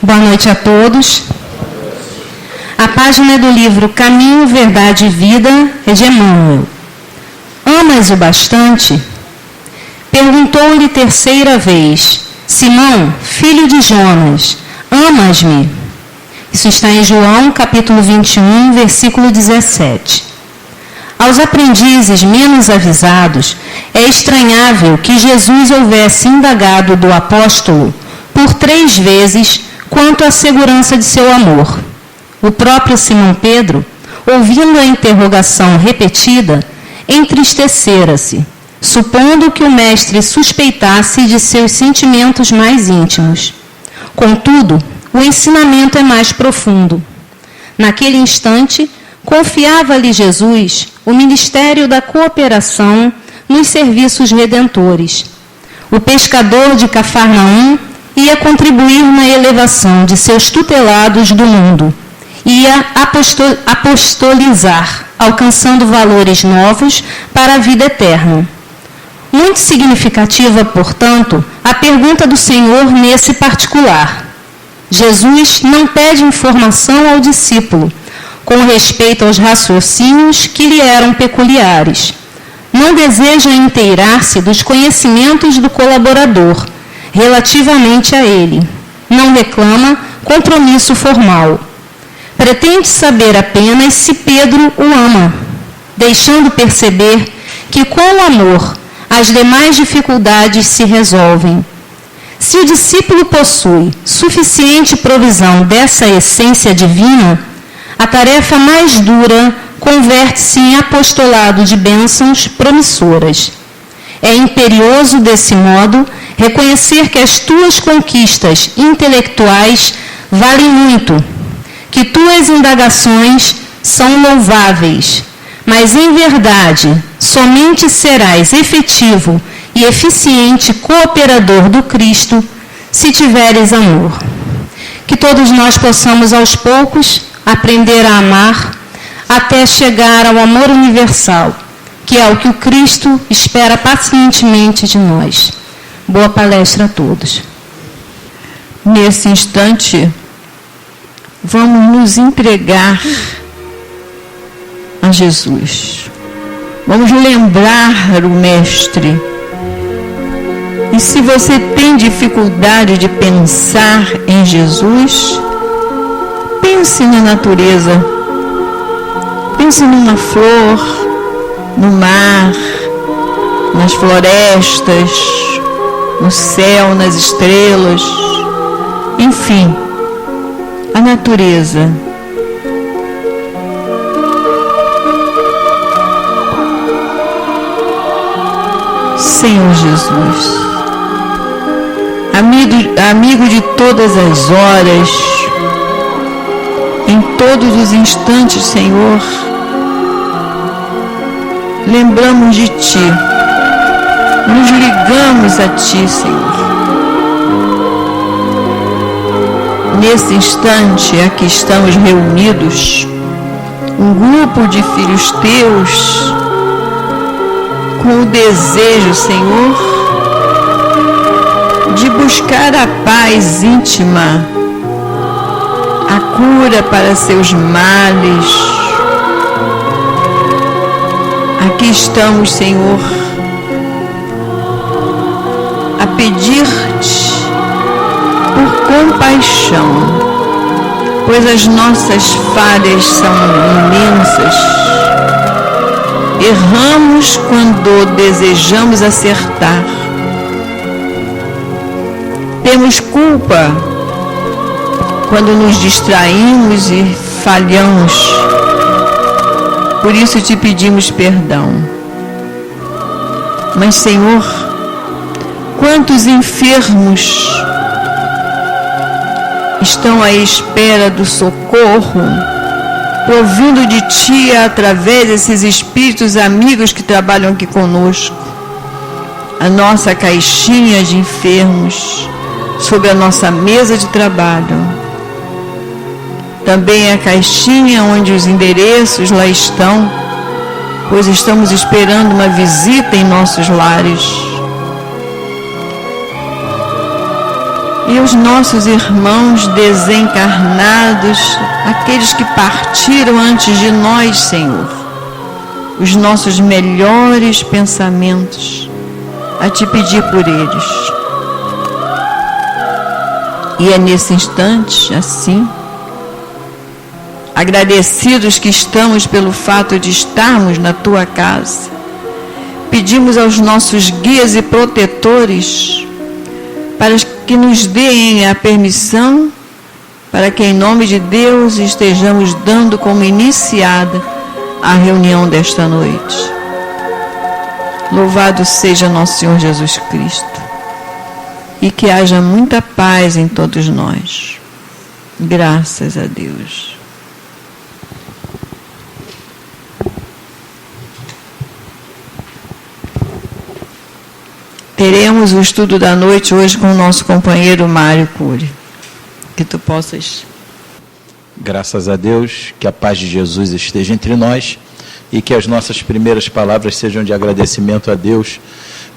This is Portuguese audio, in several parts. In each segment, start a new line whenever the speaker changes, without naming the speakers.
Boa noite a todos. A página do livro Caminho, Verdade e Vida é de Emmanuel. Amas-o bastante? Perguntou-lhe terceira vez: Simão, filho de Jonas, amas-me? Isso está em João, capítulo 21, versículo 17. Aos aprendizes menos avisados, é estranhável que Jesus houvesse indagado do apóstolo por 3 vezes quanto à segurança de seu amor. O próprio Simão Pedro, ouvindo a interrogação repetida, entristecera-se, supondo que o mestre suspeitasse de seus sentimentos mais íntimos. Contudo, o ensinamento é mais profundo. Naquele instante, confiava-lhe Jesus o ministério da cooperação nos serviços redentores. O pescador de Cafarnaum ia contribuir na elevação de seus tutelados do mundo. Ia apostolizar, alcançando valores novos para a vida eterna. Muito significativa, portanto, a pergunta do Senhor nesse particular. Jesus não pede informação ao discípulo, com respeito aos raciocínios que lhe eram peculiares. Não deseja inteirar-se dos conhecimentos do colaborador, relativamente a ele. Não reclama compromisso formal. Pretende saber apenas se Pedro o ama, deixando perceber que com o amor as demais dificuldades se resolvem. Se o discípulo possui suficiente provisão dessa essência divina, a tarefa mais dura converte-se em apostolado de bênçãos promissoras. É imperioso, desse modo, reconhecer que as tuas conquistas intelectuais valem muito, que tuas indagações são louváveis, mas, em verdade, somente serás efetivo e eficiente cooperador do Cristo se tiveres amor. Que todos nós possamos, aos poucos, aprender a amar até chegar ao amor universal, que é o que o Cristo espera pacientemente de nós. Boa palestra a todos.
Nesse instante, vamos nos entregar a Jesus. Vamos lembrar o Mestre. E se você tem dificuldade de pensar em Jesus, pense na natureza. Pense numa flor, no mar, nas florestas, no céu, nas estrelas, enfim, a natureza. Senhor Jesus, amigo de todas as horas, em todos os instantes, Senhor, lembramos de Ti, nos ligamos a Ti, Senhor. Nesse instante, aqui estamos reunidos, um grupo de filhos Teus, com o desejo, Senhor, de buscar a paz íntima, a cura para seus males. Aqui estamos, Senhor, a pedir-te por compaixão, pois as nossas falhas são imensas. Erramos quando desejamos acertar. Temos culpa quando nos distraímos e falhamos. Por isso te pedimos perdão. Mas, Senhor, quantos enfermos estão à espera do socorro, ouvindo de Ti através desses espíritos amigos que trabalham aqui conosco. A nossa caixinha de enfermos sobre a nossa mesa de trabalho. Também a caixinha onde os endereços lá estão, pois estamos esperando uma visita em nossos lares. e os nossos irmãos desencarnados, aqueles que partiram antes de nós, Senhor, os nossos melhores pensamentos, a te pedir por eles. E é nesse instante, assim, agradecidos que estamos pelo fato de estarmos na tua casa, pedimos aos nossos guias e protetores para que nos deem a permissão para que, em nome de Deus, estejamos dando como iniciada a reunião desta noite. Louvado seja nosso Senhor Jesus Cristo, e que haja muita paz em todos nós. Graças a Deus. Teremos o estudo da noite hoje com o nosso companheiro Mário Cury. Que tu possas...
Graças a Deus, que a paz de Jesus esteja entre nós e que as nossas primeiras palavras sejam de agradecimento a Deus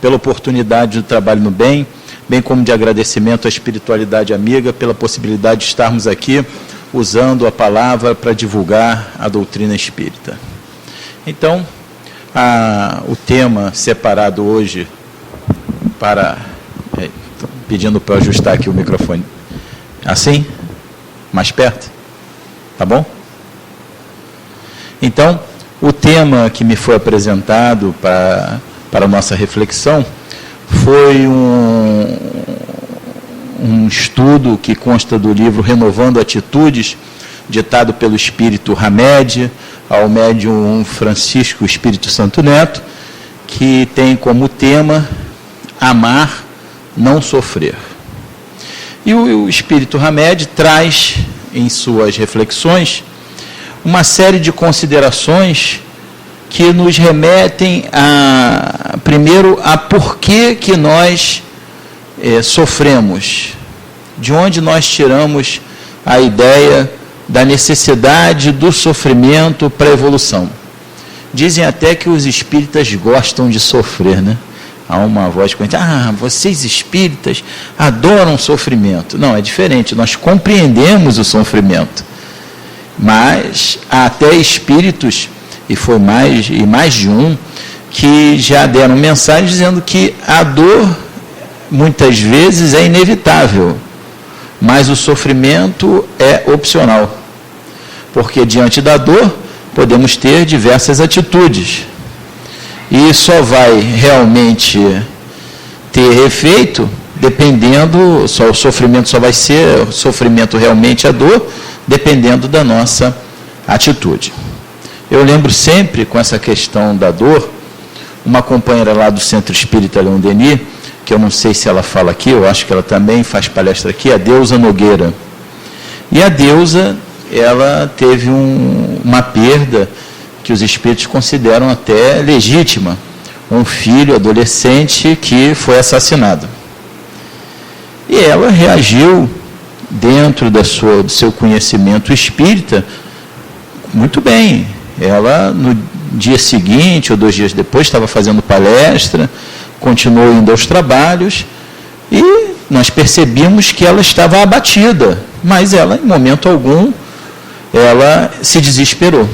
pela oportunidade do trabalho no bem, bem como de agradecimento à espiritualidade amiga pela possibilidade de estarmos aqui usando a palavra para divulgar a doutrina espírita. Então, o tema separado hoje pedindo para eu ajustar aqui o microfone. Assim? Mais perto? Tá bom? Então, o tema que me foi apresentado para a nossa reflexão foi um estudo que consta do livro Renovando Atitudes, ditado pelo espírito Hamed, ao médium Francisco Espírito Santo Neto, que tem como tema amar, não sofrer. E o espírito Hamed traz em suas reflexões uma série de considerações que nos remetem primeiro a por que nós sofremos, de onde nós tiramos a ideia da necessidade do sofrimento para a evolução. Dizem até que os espíritas gostam de sofrer, né? Há uma voz que diz, vocês espíritas adoram o sofrimento. Não, é diferente, nós compreendemos o sofrimento. Mas há até espíritos, e foi mais de um, que já deram mensagem dizendo que a dor, muitas vezes, é inevitável, mas o sofrimento é opcional. Porque diante da dor, podemos ter diversas atitudes. E só vai realmente ter efeito dependendo, o sofrimento só vai ser sofrimento realmente a dor, dependendo da nossa atitude. Eu lembro sempre, com essa questão da dor, uma companheira lá do Centro Espírita Leon Denis, que eu não sei se ela fala aqui, eu acho que ela também faz palestra aqui, a Deusa Nogueira. E a Deusa, ela teve uma perda que os espíritos consideram até legítima, um filho adolescente que foi assassinado. E ela reagiu dentro do seu conhecimento espírita muito bem. Ela, no dia seguinte ou 2 dias depois, estava fazendo palestra, continuou indo aos trabalhos e nós percebimos que ela estava abatida, mas ela, em momento algum, ela se desesperou.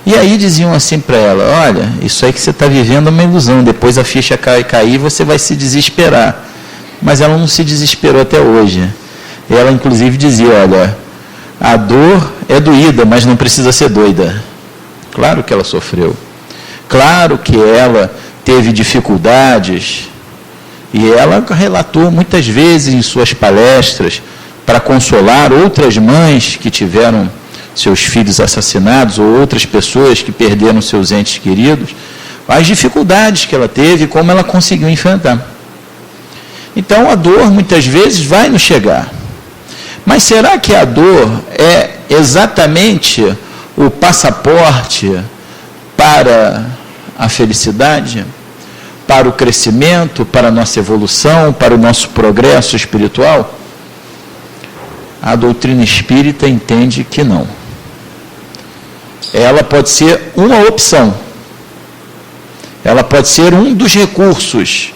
E aí diziam assim para ela, olha, isso aí que você está vivendo é uma ilusão, depois a ficha cair, você vai se desesperar. Mas ela não se desesperou até hoje. Ela, inclusive, dizia, olha, a dor é doída, mas não precisa ser doida. Claro que ela sofreu. Claro que ela teve dificuldades. E ela relatou muitas vezes em suas palestras para consolar outras mães que tiveram seus filhos assassinados ou outras pessoas que perderam seus entes queridos, as dificuldades que ela teve e como ela conseguiu enfrentar. Então, a dor, muitas vezes, vai nos chegar. Mas será que a dor é exatamente o passaporte para a felicidade, para o crescimento, para a nossa evolução, para o nosso progresso espiritual? A doutrina espírita entende que não. Ela pode ser uma opção. Ela pode ser um dos recursos,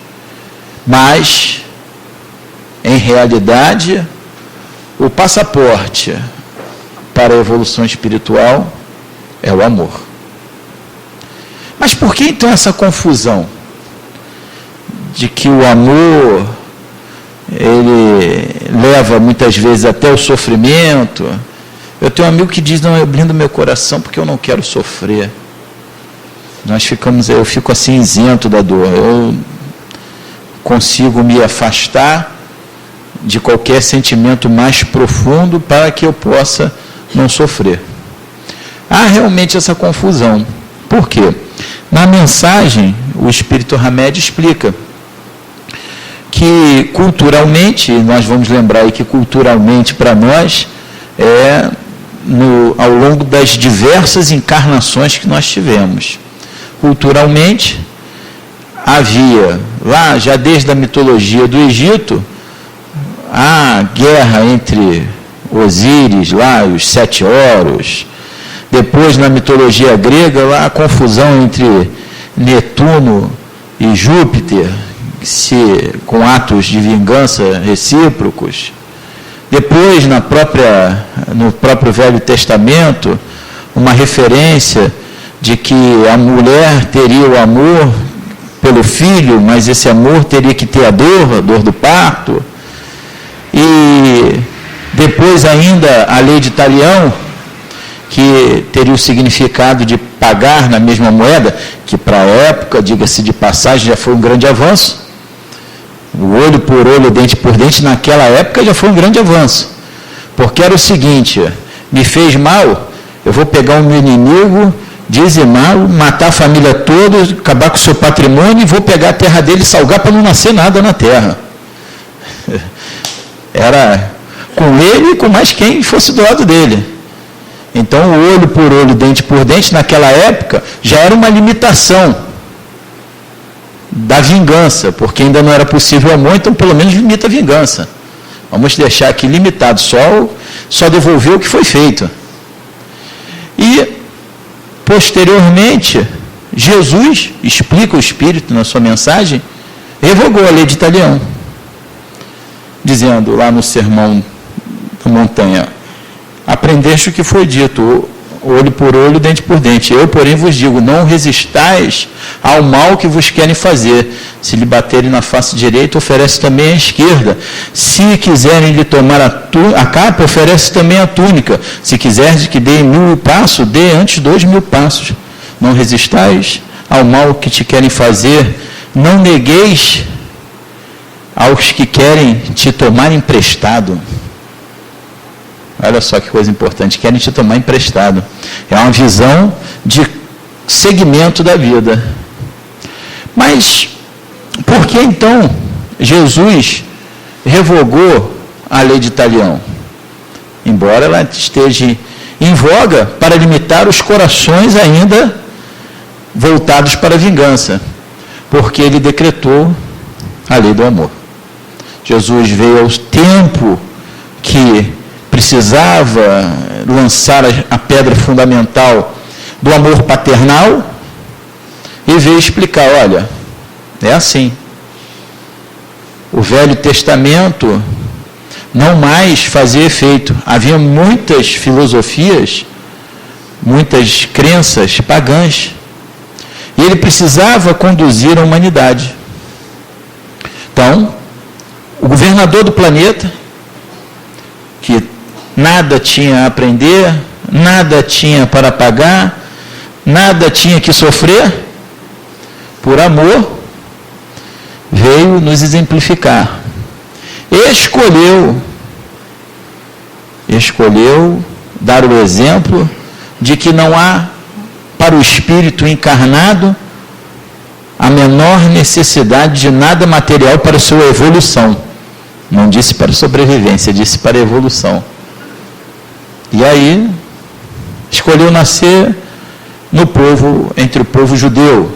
mas em realidade, o passaporte para a evolução espiritual é o amor. Mas por que então essa confusão de que o amor ele leva muitas vezes até o sofrimento? Eu tenho um amigo que diz: não, eu blindo meu coração porque eu não quero sofrer. Eu fico assim isento da dor. Eu consigo me afastar de qualquer sentimento mais profundo para que eu possa não sofrer. Há realmente essa confusão. Por quê? Na mensagem, o Espírito Hamed explica que culturalmente, nós vamos lembrar aí que culturalmente para nós ao longo das diversas encarnações que nós tivemos. Culturalmente, havia lá, já desde a mitologia do Egito, a guerra entre Osíris, lá, os 7 Horus. Depois, na mitologia grega, lá, a confusão entre Netuno e Júpiter, com atos de vingança recíprocos. Depois, no próprio Velho Testamento, uma referência de que a mulher teria o amor pelo filho, mas esse amor teria que ter a dor do parto. E depois ainda a lei de Talião, que teria o significado de pagar na mesma moeda, que para a época, diga-se de passagem, já foi um grande avanço. O olho por olho, dente por dente, naquela época já foi um grande avanço. Porque era o seguinte: me fez mal, eu vou pegar o meu inimigo, dizimá-lo, matar a família toda, acabar com o seu patrimônio e vou pegar a terra dele e salgar para não nascer nada na terra. Era com ele e com mais quem fosse do lado dele. Então, o olho por olho, dente por dente, naquela época, já era uma limitação da vingança, porque ainda não era possível o amor, então pelo menos limita a vingança. Vamos deixar aqui limitado, só devolver o que foi feito. E, posteriormente, Jesus, explica o Espírito na sua mensagem, revogou a lei de Talião, dizendo lá no Sermão da Montanha: aprendeste o que foi dito, olho por olho, dente por dente. Eu, porém, vos digo, não resistais ao mal que vos querem fazer. Se lhe baterem na face direita, oferece também a esquerda. Se quiserem lhe tomar a capa, oferece também a túnica. Se quiseres que dê 1000 passos, dê antes 2000 passos. Não resistais ao mal que te querem fazer. Não negueis aos que querem te tomar emprestado. Olha só que coisa importante, querem te tomar emprestado. É uma visão de segmento da vida. Mas, por que então Jesus revogou a lei de Talião? Embora ela esteja em voga para limitar os corações ainda voltados para a vingança. Porque ele decretou a lei do amor. Jesus veio ao tempo que precisava lançar a pedra fundamental do amor paternal e veio explicar: olha, é assim. O Velho Testamento não mais fazia efeito. Havia muitas filosofias, muitas crenças pagãs. E ele precisava conduzir a humanidade. Então, o governador do planeta, que nada tinha a aprender, nada tinha para pagar, nada tinha que sofrer, por amor, veio nos exemplificar. Escolheu dar o exemplo de que não há para o espírito encarnado a menor necessidade de nada material para sua evolução. Não disse para sobrevivência, disse para evolução. E aí, escolheu nascer entre o povo judeu.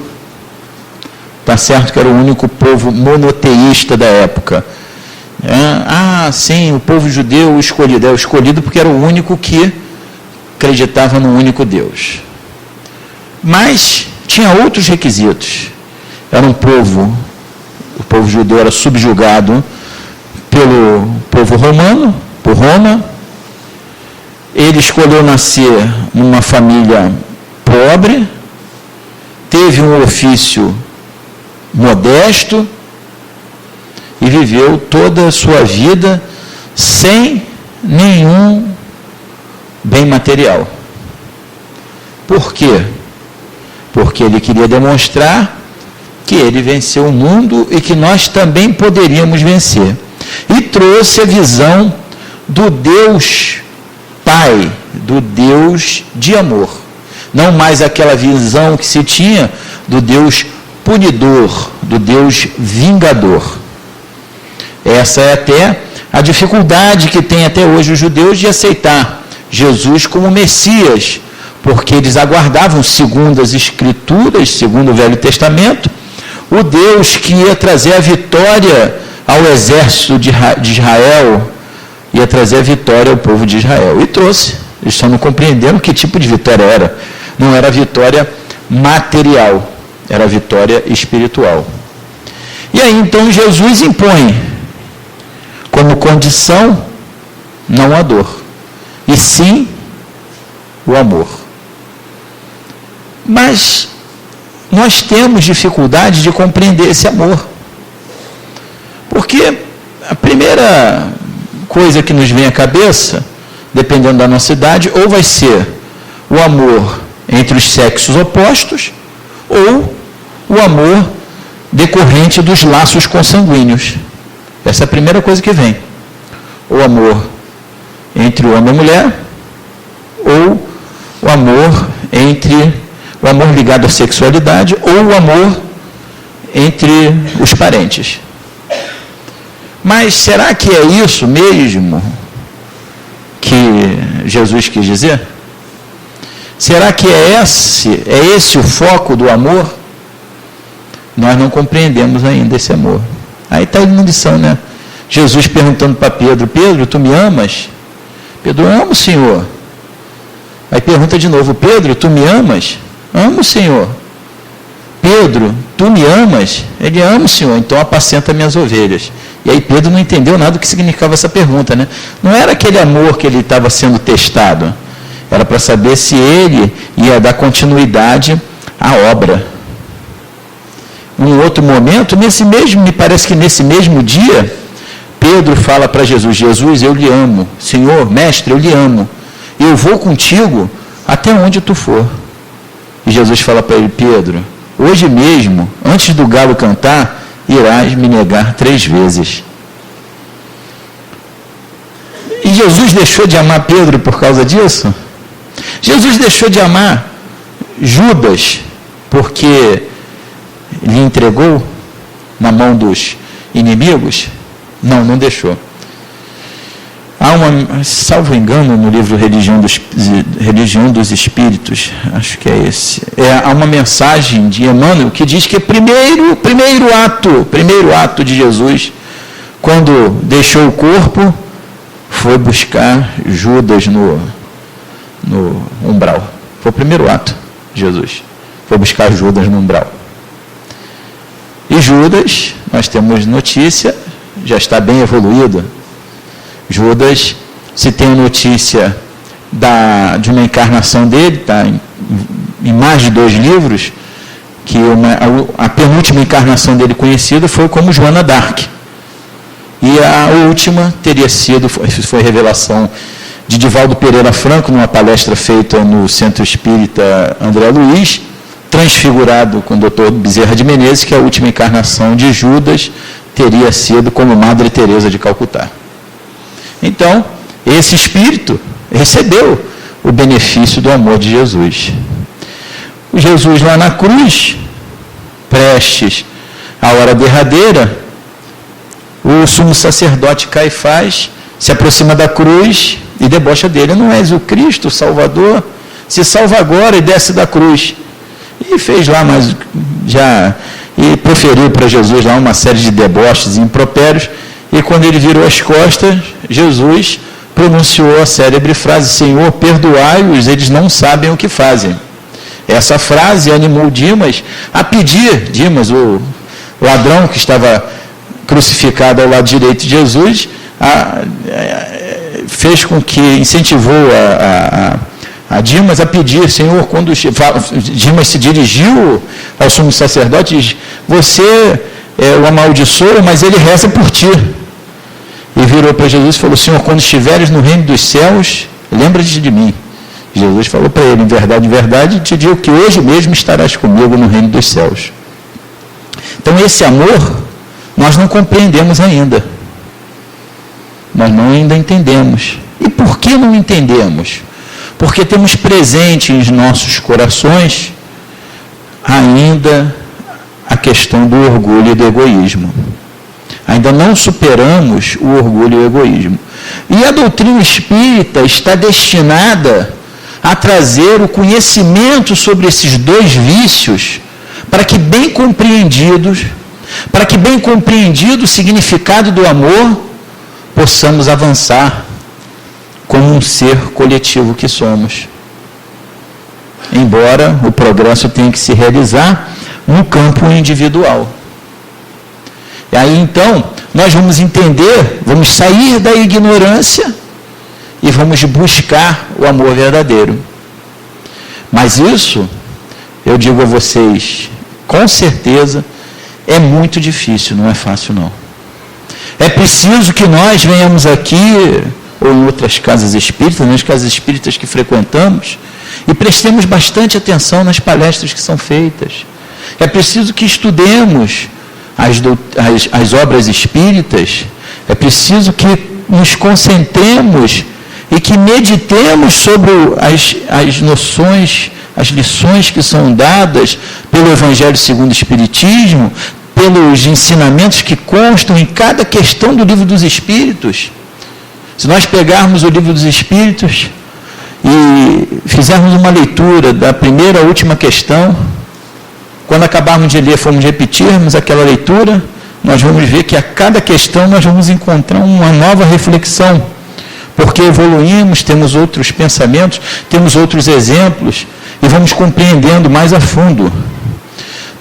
Está certo que era o único povo monoteísta da época. Sim, o povo judeu escolhido. É o escolhido porque era o único que acreditava no único Deus. Mas tinha outros requisitos. O povo judeu era subjugado pelo povo romano, por Roma. Ele escolheu nascer numa família pobre, teve um ofício modesto e viveu toda a sua vida sem nenhum bem material. Por quê? Porque ele queria demonstrar que ele venceu o mundo e que nós também poderíamos vencer. E trouxe a visão do Deus Pai, do Deus de amor. Não mais aquela visão que se tinha do Deus punidor, do Deus vingador. Essa é até a dificuldade que tem até hoje os judeus de aceitar Jesus como Messias, porque eles aguardavam, segundo as Escrituras, segundo o Velho Testamento, o Deus que ia trazer a vitória ao exército de Israel, ia trazer a vitória ao povo de Israel. E trouxe. Eles só não compreenderam que tipo de vitória era. Não era vitória material, era vitória espiritual. E aí então Jesus impõe como condição não a dor, e sim o amor. Mas nós temos dificuldade de compreender esse amor. Porque a primeira coisa que nos vem à cabeça, dependendo da nossa idade, ou vai ser o amor entre os sexos opostos, ou o amor decorrente dos laços consanguíneos. Essa é a primeira coisa que vem. O amor entre o homem e a mulher, ou o amor ligado à sexualidade, ou o amor entre os parentes. Mas será que é isso mesmo que Jesus quis dizer? Será que é esse o foco do amor? Nós não compreendemos ainda esse amor. Aí está a lição, né? Jesus perguntando para Pedro: Pedro, tu me amas? Pedro: amo, Senhor. Aí pergunta de novo: Pedro, tu me amas? Amo, Senhor. Pedro, tu me amas? Ele: amo, Senhor, então apacenta minhas ovelhas. E aí Pedro não entendeu nada do que significava essa pergunta, né? Não era aquele amor que ele estava sendo testado. Era para saber se ele ia dar continuidade à obra. Em outro momento, me parece que nesse mesmo dia, Pedro fala para Jesus: Jesus, eu lhe amo. Senhor, mestre, eu lhe amo. Eu vou contigo até onde tu for. E Jesus fala para ele: Pedro, hoje mesmo, antes do galo cantar, irás me negar 3 vezes. E Jesus deixou de amar Pedro por causa disso? Jesus deixou de amar Judas porque lhe entregou na mão dos inimigos? Não, não deixou. Há salvo engano, no livro Religião dos Espíritos, acho que é esse, há uma mensagem de Emmanuel que diz que o primeiro ato de Jesus, quando deixou o corpo, foi buscar Judas no umbral. Foi o primeiro ato de Jesus. Foi buscar Judas no umbral. E Judas, nós temos notícia, já está bem evoluído. Judas, se tem notícia de uma encarnação dele, está em mais de 2 livros, que a penúltima encarnação dele conhecida foi como Joana d'Arc. E a última teria sido, foi revelação de Divaldo Pereira Franco, numa palestra feita no Centro Espírita André Luiz, transfigurado com o Dr. Bezerra de Menezes, que a última encarnação de Judas teria sido como Madre Teresa de Calcutá. Então, esse espírito recebeu o benefício do amor de Jesus. O Jesus lá na cruz, prestes à hora derradeira, o sumo sacerdote Caifás se aproxima da cruz e debocha dele: não és o Cristo, o Salvador? Se salva agora e desce da cruz. E fez lá, e proferiu para Jesus lá uma série de deboches e impropérios. E quando ele virou as costas, Jesus pronunciou a célebre frase: Senhor, perdoai-os, eles não sabem o que fazem. Essa frase animou Dimas a pedir, Dimas, o ladrão que crucificado ao lado direito de Jesus, fez com que, incentivou a Dimas a pedir, Senhor, quando Dimas se dirigiu ao sumo sacerdote, diz, você o amaldiçoa, mas ele reza por ti. E virou para Jesus e falou, Senhor, quando estiveres no reino dos céus, lembra-te de mim. Jesus falou para ele, em verdade, te digo que hoje mesmo estarás comigo no reino dos céus. Então esse amor, nós não compreendemos ainda. Nós não ainda entendemos. E por que não entendemos? Porque temos presente em nossos corações ainda a questão do orgulho e do egoísmo. Ainda não superamos o orgulho e o egoísmo. E a doutrina espírita está destinada a trazer o conhecimento sobre esses dois vícios, para que bem compreendido o significado do amor, possamos avançar como um ser coletivo que somos. Embora o progresso tenha que se realizar no campo individual. E aí então, nós vamos entender, vamos sair da ignorância e vamos buscar o amor verdadeiro. Mas isso, eu digo a vocês, com certeza, é muito difícil, não é fácil não. É preciso que nós venhamos aqui, ou em outras casas espíritas, nas casas espíritas que frequentamos, e prestemos bastante atenção nas palestras que são feitas. É preciso que estudemos as obras espíritas, é preciso que nos concentremos e que meditemos sobre as noções, as lições que são dadas pelo Evangelho segundo o Espiritismo, pelos ensinamentos que constam em cada questão do Livro dos Espíritos. Se nós pegarmos o Livro dos Espíritos e fizermos uma leitura da primeira à última questão, quando acabarmos de ler, formos repetirmos aquela leitura, nós vamos ver que a cada questão nós vamos encontrar uma nova reflexão, porque evoluímos, temos outros pensamentos, temos outros exemplos, e vamos compreendendo mais a fundo.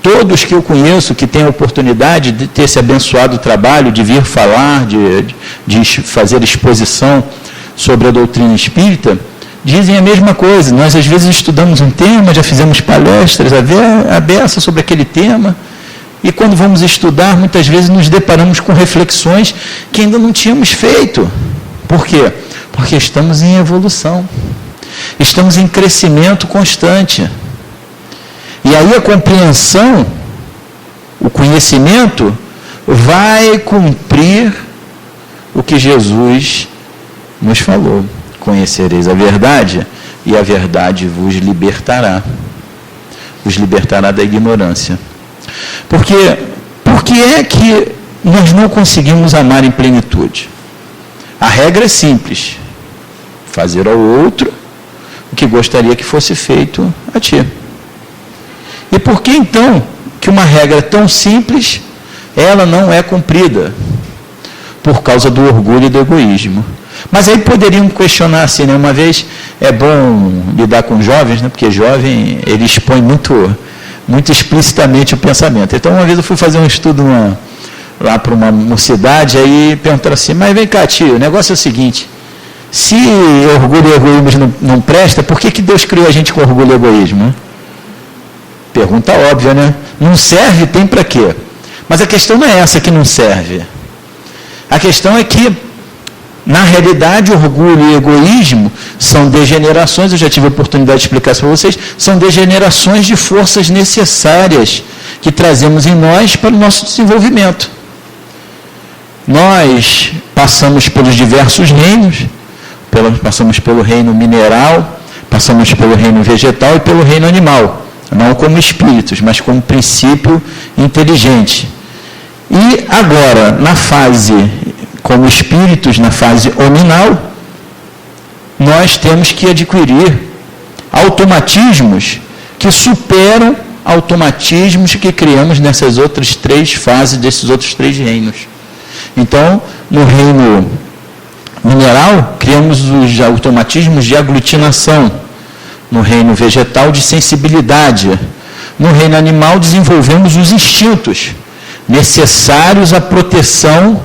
Todos que eu conheço que têm a oportunidade de ter esse abençoado trabalho, de vir falar, de fazer exposição sobre a doutrina espírita, dizem a mesma coisa. Nós às vezes estudamos um tema, já fizemos palestras a beça sobre aquele tema, e quando vamos estudar, muitas vezes nos deparamos com reflexões que ainda não tínhamos feito. Por quê? Porque estamos em evolução, estamos em crescimento constante. E aí a compreensão, o conhecimento, vai cumprir o que Jesus nos falou. Conhecereis a verdade, e a verdade vos libertará. Vos libertará da ignorância. Por que é que nós não conseguimos amar em plenitude? A regra é simples. Fazer ao outro o que gostaria que fosse feito a ti. E por que então que uma regra tão simples, ela não é cumprida? Por causa do orgulho e do egoísmo. Mas aí poderiam questionar assim, né? Uma vez é bom lidar com jovens, né? Porque jovem, ele expõe muito explicitamente o pensamento. Então uma vez eu fui fazer um estudo lá para uma mocidade, aí perguntaram assim, mas vem cá tio, o negócio é o seguinte, se orgulho e egoísmo não presta, por que Deus criou a gente com orgulho e egoísmo? Né? Pergunta óbvia, né? Não serve, tem para quê? Mas a questão não é essa que não serve. A questão é que, na realidade, orgulho e egoísmo são degenerações, eu já tive a oportunidade de explicar isso para vocês, são degenerações de forças necessárias que trazemos em nós para o nosso desenvolvimento. Nós passamos pelos diversos reinos, passamos pelo reino mineral, passamos pelo reino vegetal e pelo reino animal. Não como espíritos, mas como princípio inteligente. E agora, na fase, como espíritos, na fase hominal, nós temos que adquirir automatismos que superam automatismos que criamos nessas outras três fases, desses outros três reinos. Então, no reino mineral, criamos os automatismos de aglutinação. No reino vegetal, de sensibilidade. No reino animal, desenvolvemos os instintos. necessários à proteção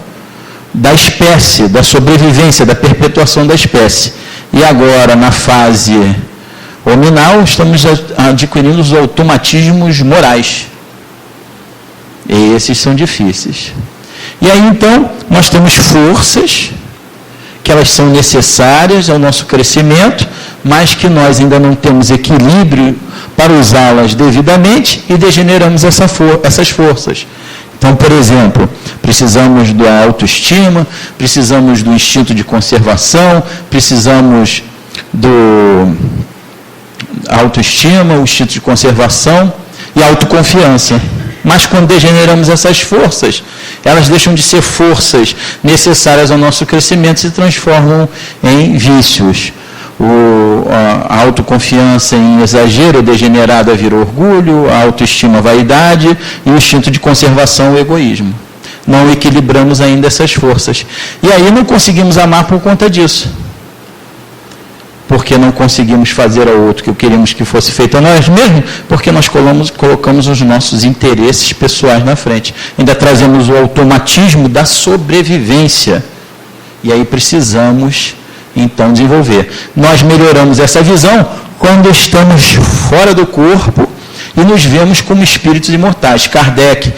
da espécie, da sobrevivência, da perpetuação da espécie. E agora, na fase hominal, estamos adquirindo os automatismos morais. E esses são difíceis. E aí, então, nós temos forças, que elas são necessárias ao nosso crescimento, mas que nós ainda não temos equilíbrio para usá-las devidamente e degeneramos essas forças. Então, por exemplo, precisamos da autoestima, precisamos do instinto de conservação, precisamos do autoestima, o instinto de conservação e a autoconfiança. Mas quando degeneramos essas forças, elas deixam de ser forças necessárias ao nosso crescimento e se transformam em vícios. A autoconfiança em exagero degenerada vira orgulho, a autoestima vaidade e o instinto de conservação o egoísmo. Não equilibramos ainda essas forças. E aí não conseguimos amar por conta disso. Porque não conseguimos fazer ao outro o que queríamos que fosse feito a nós mesmos, porque nós colocamos os nossos interesses pessoais na frente. Ainda trazemos o automatismo da sobrevivência. E aí precisamos, então, desenvolver. Nós melhoramos essa visão quando estamos fora do corpo e nos vemos como espíritos imortais. Kardec,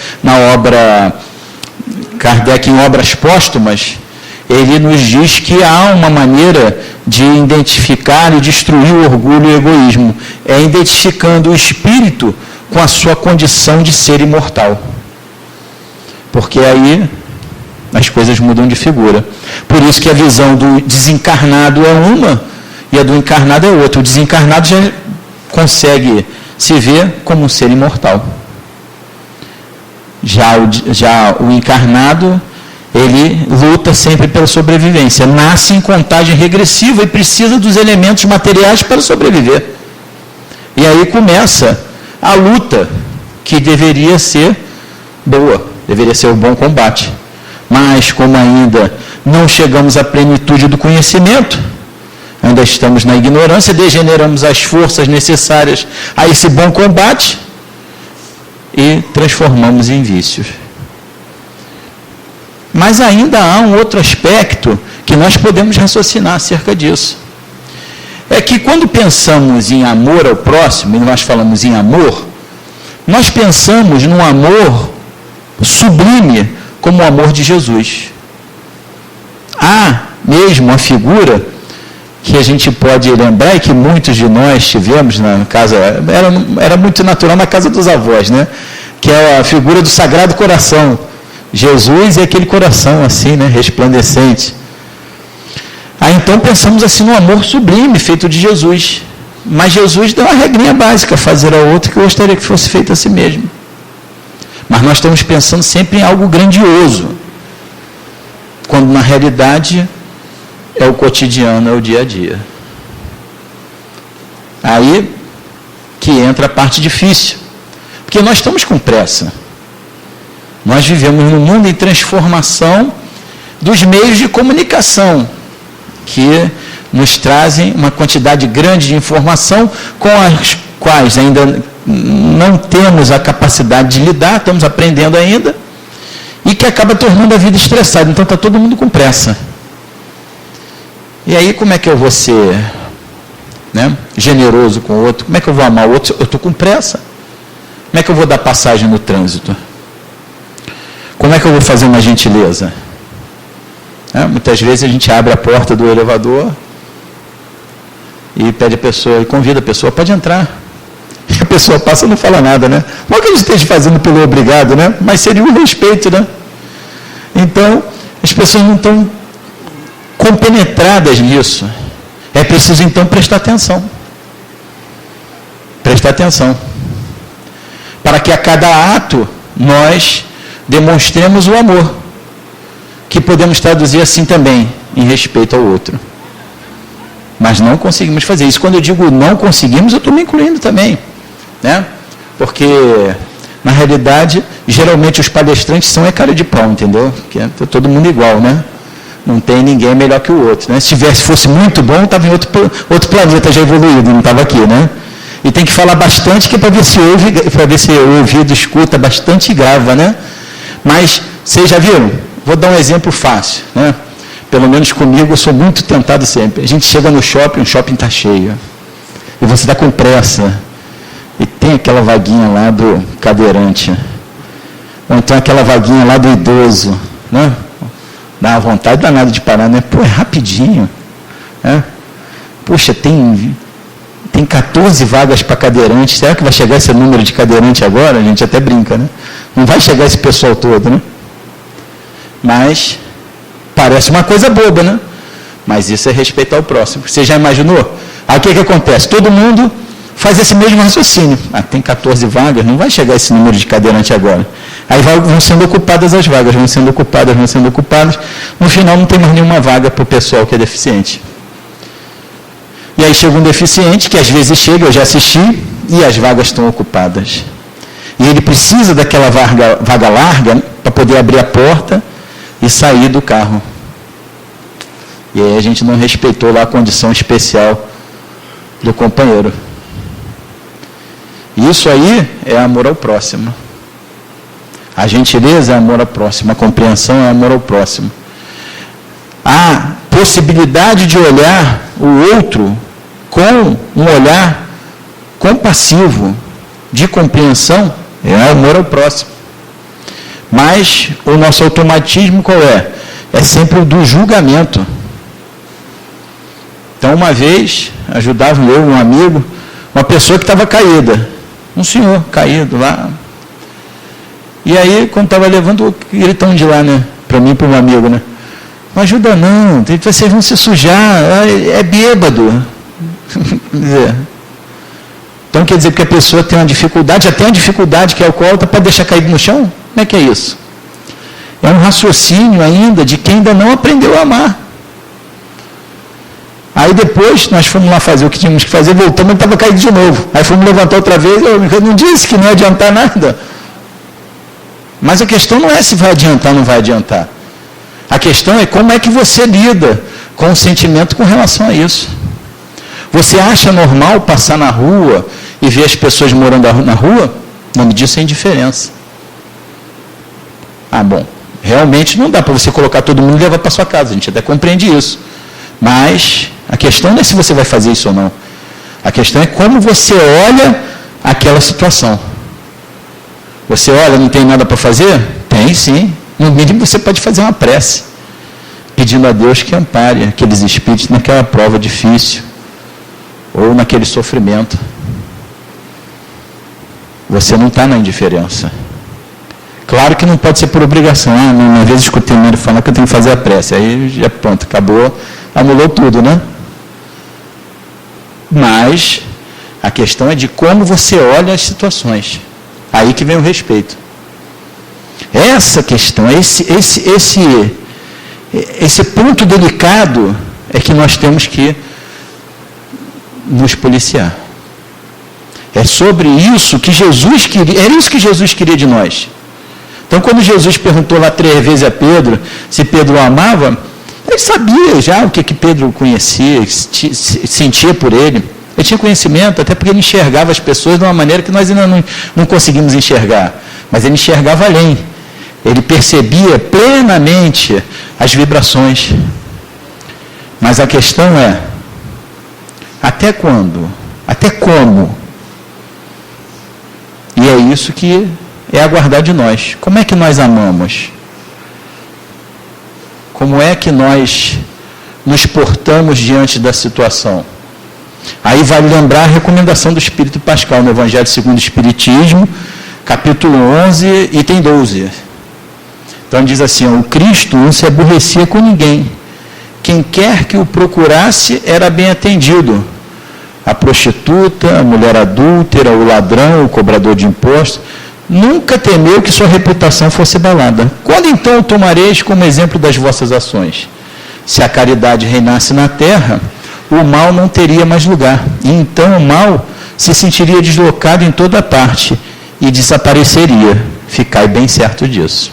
em Obras Póstumas, ele nos diz que há uma maneira de identificar e destruir o orgulho e o egoísmo. É identificando o espírito com a sua condição de ser imortal. Porque aí as coisas mudam de figura. Por isso que a visão do desencarnado é uma e a do encarnado é outra. O desencarnado já consegue se ver como um ser imortal. Já o encarnado, ele luta sempre pela sobrevivência. Nasce em contagem regressiva e precisa dos elementos materiais para sobreviver. E aí começa a luta, que deveria ser boa, deveria ser o bom combate. Mas como ainda não chegamos à plenitude do conhecimento, ainda estamos na ignorância, degeneramos as forças necessárias a esse bom combate e transformamos em vícios. Mas ainda há um outro aspecto que nós podemos raciocinar acerca disso. É que quando pensamos em amor ao próximo, e nós falamos em amor, nós pensamos num amor sublime, como o amor de Jesus. Há mesmo a figura que a gente pode lembrar e que muitos de nós tivemos na casa, era muito natural na casa dos avós, né? Que é a figura do Sagrado Coração. Jesus é aquele coração assim, né? Resplandecente. Aí então pensamos assim no amor sublime feito de Jesus. Mas Jesus deu uma regrinha básica, fazer ao outro que eu gostaria que fosse feito a si mesmo. Mas nós estamos pensando sempre em algo grandioso, quando na realidade é o cotidiano, é o dia a dia. Aí que entra a parte difícil, porque nós estamos com pressa. Nós vivemos num mundo em transformação dos meios de comunicação, que nos trazem uma quantidade grande de informação com as quais ainda não temos a capacidade de lidar, estamos aprendendo ainda, e que acaba tornando a vida estressada. Então está todo mundo com pressa. E aí como é que eu vou ser, né, generoso com o outro? Como é que eu vou amar o outro? Eu estou com pressa. Como é que eu vou dar passagem no trânsito? Como é que eu vou fazer uma gentileza? Muitas vezes a gente abre a porta do elevador e pede a pessoa, e convida a pessoa, pode entrar. E a pessoa passa e não fala nada, né? Não que a gente esteja fazendo pelo obrigado, né? Mas seria um respeito, né? Então, as pessoas não estão compenetradas nisso. É preciso, então, prestar atenção. Prestar atenção. Para que a cada ato nós demonstremos o amor, que podemos traduzir assim também, em respeito ao outro. Mas não conseguimos fazer isso. Quando eu digo não conseguimos, eu estou me incluindo também, né? Porque, na realidade, geralmente os palestrantes são cara de pau, entendeu? Porque é todo mundo igual, né? Não tem ninguém melhor que o outro, né? Se fosse muito bom, estava em outro planeta já evoluído, não estava aqui, né? E tem que falar bastante, que é para ver se ouve, para ver se o ouvido escuta bastante e grava, né? Mas, vocês já viram? Vou dar um exemplo fácil, né? Pelo menos comigo, eu sou muito tentado sempre. A gente chega no shopping, o shopping está cheio. E você está com pressa. E tem aquela vaguinha lá do cadeirante. Ou então aquela vaguinha lá do idoso. Né? Dá uma vontade danada de parar, né? Pô, é rapidinho. Né? Poxa, tem 14 vagas para cadeirante. Será que vai chegar esse número de cadeirante agora? A gente até brinca, né? Não vai chegar esse pessoal todo, né? Mas parece uma coisa boba, né? Mas isso é respeitar o próximo. Você já imaginou? Aí o que acontece? Todo mundo faz esse mesmo raciocínio. Tem 14 vagas, não vai chegar esse número de cadeirante agora. Aí vão sendo ocupadas as vagas, vão sendo ocupadas. No final não tem mais nenhuma vaga para o pessoal que é deficiente. E aí chega um deficiente, que às vezes chega, eu já assisti, e as vagas estão ocupadas. E ele precisa daquela vaga larga para poder abrir a porta e sair do carro. E aí a gente não respeitou lá a condição especial do companheiro. Isso aí é amor ao próximo. A gentileza é amor ao próximo, a compreensão é amor ao próximo. A possibilidade de olhar o outro com um olhar compassivo, de compreensão, é amor ao próximo. Mas o nosso automatismo qual é? É sempre o do julgamento. Então, uma vez, ajudava eu, um amigo, uma pessoa que estava caída. Um senhor caído lá. E aí, quando estava levando, gritando de lá, né? Para mim e para um amigo, né? Não ajuda não, vocês vão se sujar, é bêbado. Então, quer dizer que a pessoa tem uma dificuldade, já tem uma dificuldade que é alcoólatra, para deixar caído no chão? Como é que é isso? É um raciocínio ainda de quem ainda não aprendeu a amar. Aí depois, nós fomos lá fazer o que tínhamos que fazer, voltamos, ele estava caído de novo. Aí fomos levantar outra vez, eu não disse que não ia adiantar nada. Mas a questão não é se vai adiantar ou não vai adiantar. A questão é como é que você lida com o sentimento com relação a isso. Você acha normal passar na rua e ver as pessoas morando na rua? O nome disso é indiferença. Bom, realmente não dá para você colocar todo mundo e levar para sua casa, a gente até compreende isso. Mas a questão não é se você vai fazer isso ou não. A questão é como você olha aquela situação. Você olha, não tem nada para fazer? Tem sim. No mínimo você pode fazer uma prece, pedindo a Deus que ampare aqueles espíritos naquela prova difícil, ou naquele sofrimento. Você não está na indiferença. Claro que não pode ser por obrigação. Uma vez escutei ele falar que eu tenho que fazer a prece. Aí já pronto, acabou, anulou tudo, né? Mas a questão é de como você olha as situações. Aí que vem o respeito. Essa questão, esse ponto delicado é que nós temos que nos policiar. É sobre isso que Jesus queria, era isso que Jesus queria de nós. Então, quando Jesus perguntou lá 3 vezes a Pedro se Pedro o amava, ele sabia já o que Pedro conhecia, sentia por ele. Ele tinha conhecimento, até porque ele enxergava as pessoas de uma maneira que nós ainda não conseguimos enxergar. Mas ele enxergava além. Ele percebia plenamente as vibrações. Mas a questão é, até quando? Até como? E é isso que é aguardar de nós. Como é que nós amamos? Como é que nós nos portamos diante da situação? Aí vale lembrar a recomendação do Espírito Pascal no Evangelho segundo o Espiritismo, capítulo 11, item 12. Então diz assim, o Cristo não se aborrecia com ninguém. Quem quer que o procurasse era bem atendido. A prostituta, a mulher adúltera, o ladrão, o cobrador de impostos, nunca temeu que sua reputação fosse abalada. Quando então o tomareis como exemplo das vossas ações? Se a caridade reinasse na terra, o mal não teria mais lugar. E então o mal se sentiria deslocado em toda parte e desapareceria. Ficai bem certo disso.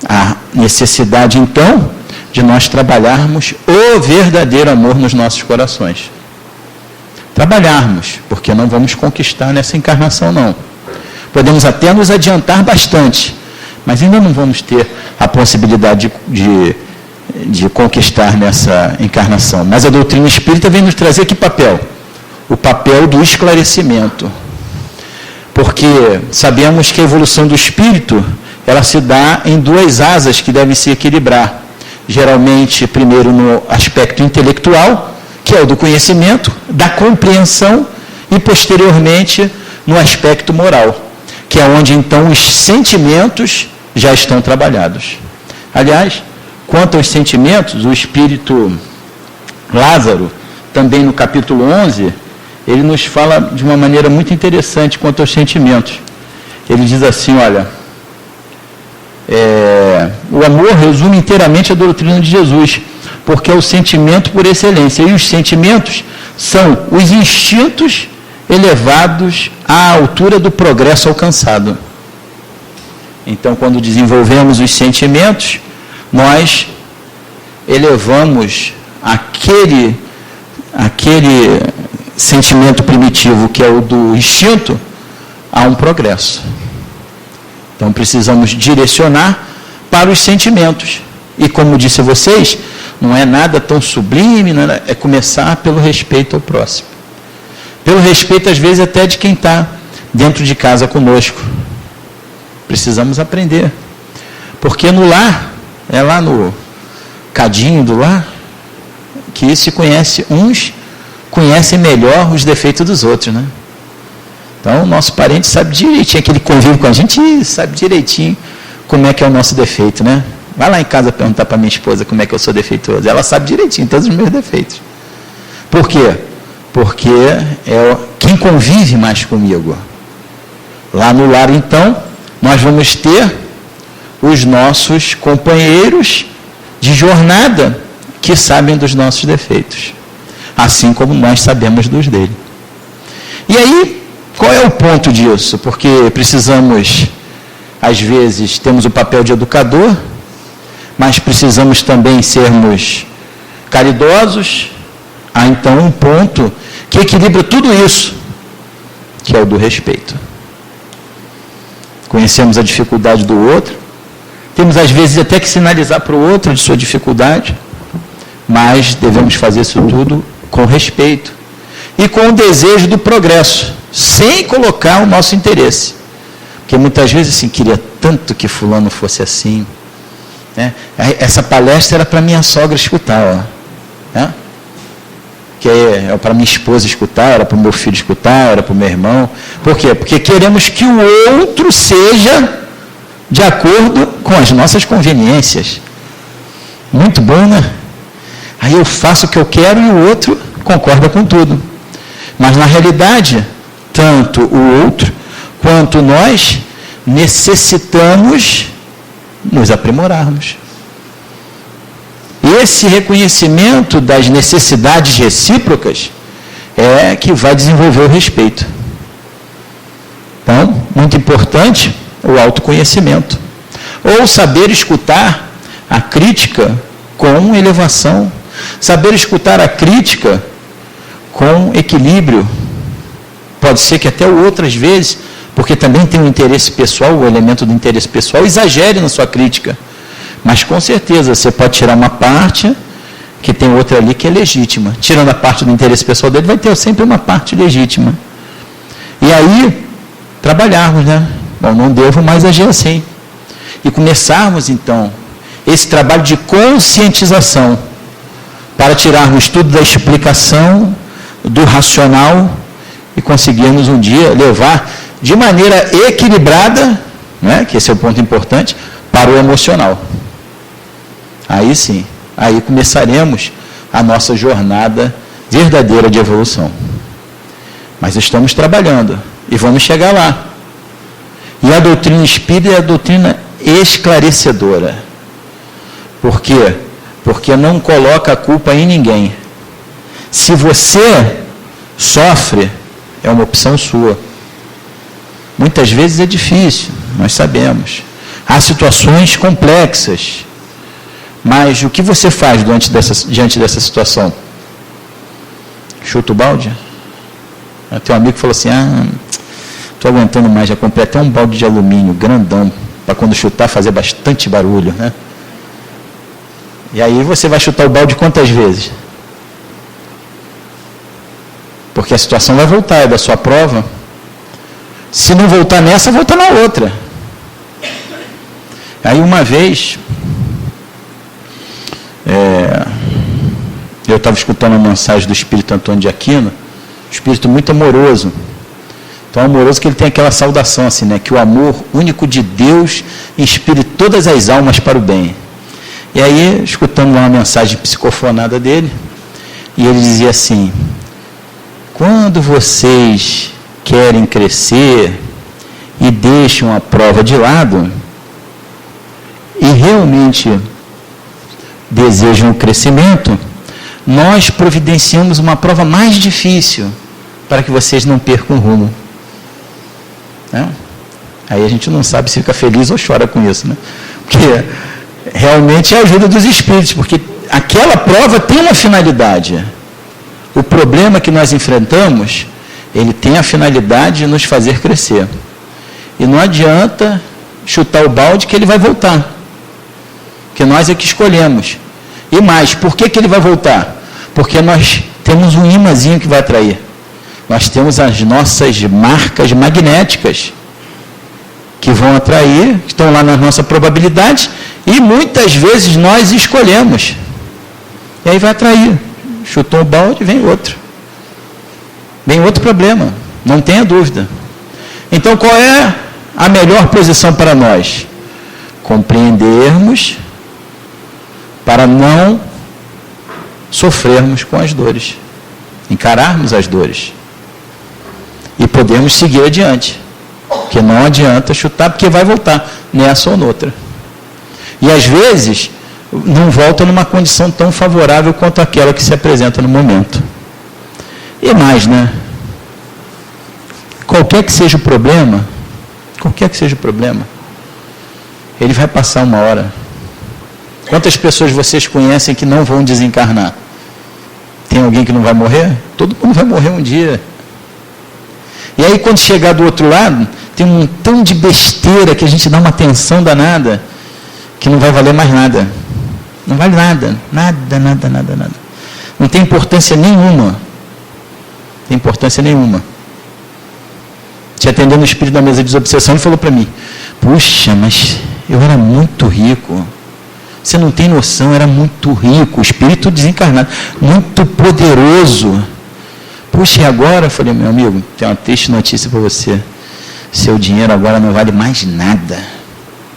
A necessidade então de nós trabalharmos o verdadeiro amor nos nossos corações. Trabalharmos, porque não vamos conquistar nessa encarnação não. Podemos até nos adiantar bastante, mas ainda não vamos ter a possibilidade de conquistar nessa encarnação. Mas a doutrina espírita vem nos trazer que papel? O papel do esclarecimento. Porque sabemos que a evolução do espírito, ela se dá em duas asas que devem se equilibrar. Geralmente, primeiro no aspecto intelectual, que é o do conhecimento, da compreensão, e posteriormente no aspecto moral, que é onde então os sentimentos já estão trabalhados. Aliás, quanto aos sentimentos, o espírito Lázaro, também no capítulo 11, ele nos fala de uma maneira muito interessante quanto aos sentimentos. Ele diz assim, olha, o amor resume inteiramente a doutrina de Jesus, porque é o sentimento por excelência, e os sentimentos são os instintos elevados à altura do progresso alcançado. Então, quando desenvolvemos os sentimentos, nós elevamos aquele sentimento primitivo, que é o do instinto, a um progresso. Então, precisamos direcionar para os sentimentos. E, como disse a vocês, não é nada tão sublime, é começar pelo respeito ao próximo. Pelo respeito, às vezes, até de quem está dentro de casa conosco. Precisamos aprender. Porque no lar, é lá no cadinho do lar, que se conhece, uns conhecem melhor os defeitos dos outros, né? Então, o nosso parente sabe direitinho, aquele que convive com a gente, sabe direitinho como é que é o nosso defeito, né? Vai lá em casa perguntar para minha esposa como é que eu sou defeituoso. Ela sabe direitinho todos os meus defeitos. Por quê? Porque é quem convive mais comigo. Lá no lar, então, nós vamos ter os nossos companheiros de jornada que sabem dos nossos defeitos, assim como nós sabemos dos dele. E aí, qual é o ponto disso? Porque precisamos, às vezes, temos o papel de educador, mas precisamos também sermos caridosos. Há então um ponto que equilibra tudo isso, que é o do respeito. Conhecemos a dificuldade do outro, temos às vezes até que sinalizar para o outro de sua dificuldade, mas devemos fazer isso tudo com respeito e com o desejo do progresso, sem colocar o nosso interesse. Porque muitas vezes, assim, queria tanto que fulano fosse assim, né? Essa palestra era para minha sogra escutar, né? Que é para minha esposa escutar, era para o meu filho escutar, era para o meu irmão. Por quê? Porque queremos que o outro seja de acordo com as nossas conveniências. Muito bom, né? Aí eu faço o que eu quero e o outro concorda com tudo. Mas na realidade, tanto o outro quanto nós necessitamos nos aprimorarmos. Esse reconhecimento das necessidades recíprocas é que vai desenvolver o respeito. Então, muito importante o autoconhecimento. Ou saber escutar a crítica com elevação. Saber escutar a crítica com equilíbrio. Pode ser que até outras vezes, porque também tem um interesse pessoal, o elemento do interesse pessoal, exagere na sua crítica. Mas com certeza você pode tirar uma parte, que tem outra ali que é legítima. Tirando a parte do interesse pessoal dele, vai ter sempre uma parte legítima. E aí, trabalharmos, né? Bom, não devo mais agir assim. E começarmos, então, esse trabalho de conscientização, para tirarmos tudo da explicação, do racional, e conseguirmos um dia levar de maneira equilibrada, né? Que esse é o ponto importante, para o emocional. Aí sim, aí começaremos a nossa jornada verdadeira de evolução. Mas estamos trabalhando e vamos chegar lá. E a doutrina espírita é a doutrina esclarecedora. Por quê? Porque não coloca a culpa em ninguém. Se você sofre, é uma opção sua. Muitas vezes é difícil, nós sabemos. Há situações complexas. Mas o que você faz diante dessa situação? Chuta o balde? Tem um amigo que falou assim, estou aguentando mais, já comprei até um balde de alumínio, grandão, para quando chutar fazer bastante barulho, né? E aí você vai chutar o balde quantas vezes? Porque a situação vai voltar, é da sua prova. Se não voltar nessa, volta na outra. Aí uma vez, eu estava escutando a mensagem do Espírito Antônio de Aquino, Espírito muito amoroso. Tão amoroso que ele tem aquela saudação assim, né? Que o amor único de Deus inspire todas as almas para o bem. E aí, escutando uma mensagem psicofonada dele, e ele dizia assim: quando vocês querem crescer e deixam a prova de lado, e realmente desejam o crescimento, nós providenciamos uma prova mais difícil para que vocês não percam o rumo. Né? Aí a gente não sabe se fica feliz ou chora com isso, né? Porque realmente é a ajuda dos espíritos, porque aquela prova tem uma finalidade. O problema que nós enfrentamos, ele tem a finalidade de nos fazer crescer. E não adianta chutar o balde que ele vai voltar. Porque nós é que escolhemos. E mais, por que ele vai voltar? Porque nós temos um imãzinho que vai atrair. Nós temos as nossas marcas magnéticas que vão atrair, que estão lá na nossa probabilidade, e muitas vezes nós escolhemos. E aí vai atrair. Chutou o balde, vem outro. Vem outro problema, não tenha dúvida. Então, qual é a melhor posição para nós? Compreendermos para não sofrermos com as dores. Encararmos as dores. E podermos seguir adiante. Porque não adianta chutar, porque vai voltar nessa ou noutra. E às vezes, não volta numa condição tão favorável quanto aquela que se apresenta no momento. E mais, né? Qualquer que seja o problema, ele vai passar uma hora. Quantas pessoas vocês conhecem que não vão desencarnar? Tem alguém que não vai morrer? Todo mundo vai morrer um dia. E aí, quando chegar do outro lado, tem um montão de besteira que a gente dá uma atenção danada, que não vai valer mais nada. Não vale nada. Nada. Não tem importância nenhuma. Te atendendo o espírito da mesa de desobsessão, ele falou para mim: puxa, mas eu era muito rico. Você não tem noção, era muito rico, o espírito desencarnado, muito poderoso. Puxa, e agora? Eu falei: meu amigo, tem uma triste notícia para você. Seu dinheiro agora não vale mais nada.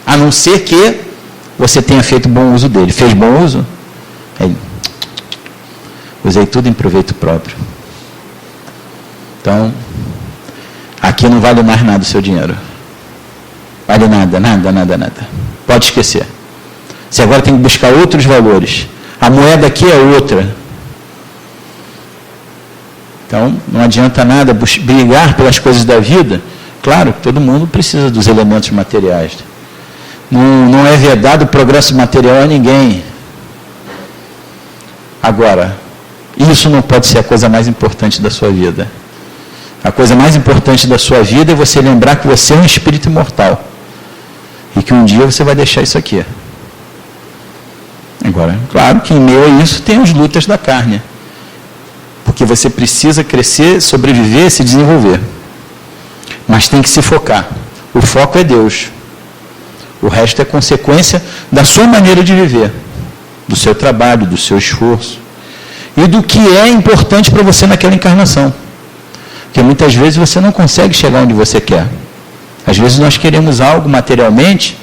A não ser que você tenha feito bom uso dele. Fez bom uso? Aí, usei tudo em proveito próprio. Então, aqui não vale mais nada o seu dinheiro. Vale nada. Pode esquecer. Você agora tem que buscar outros valores. A moeda aqui é outra. Então, não adianta nada brigar pelas coisas da vida. Claro que todo mundo precisa dos elementos materiais. Não é vedado o progresso material a ninguém. Agora, isso não pode ser a coisa mais importante da sua vida. A coisa mais importante da sua vida é você lembrar que você é um espírito imortal. E que um dia você vai deixar isso aqui. Agora, claro que em meio a isso tem as lutas da carne. Porque você precisa crescer, sobreviver, se desenvolver. Mas tem que se focar. O foco é Deus. O resto é consequência da sua maneira de viver. Do seu trabalho, do seu esforço. E do que é importante para você naquela encarnação. Porque muitas vezes você não consegue chegar onde você quer. Às vezes nós queremos algo materialmente,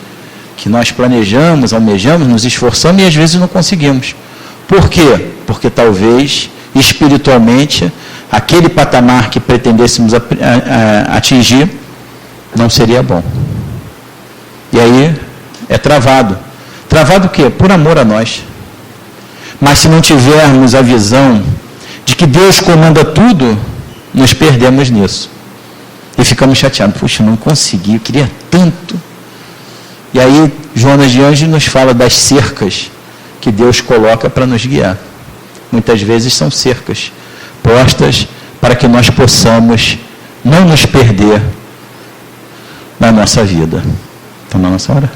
que nós planejamos, almejamos, nos esforçamos e às vezes não conseguimos. Por quê? Porque talvez, espiritualmente, aquele patamar que pretendêssemos atingir não seria bom. E aí é travado. Travado o quê? Por amor a nós. Mas se não tivermos a visão de que Deus comanda tudo, nos perdemos nisso. E ficamos chateados. Puxa, não consegui, eu queria tanto. E aí, Jonas de Anjos nos fala das cercas que Deus coloca para nos guiar. Muitas vezes são cercas postas para que nós possamos não nos perder na nossa vida. Está na nossa hora?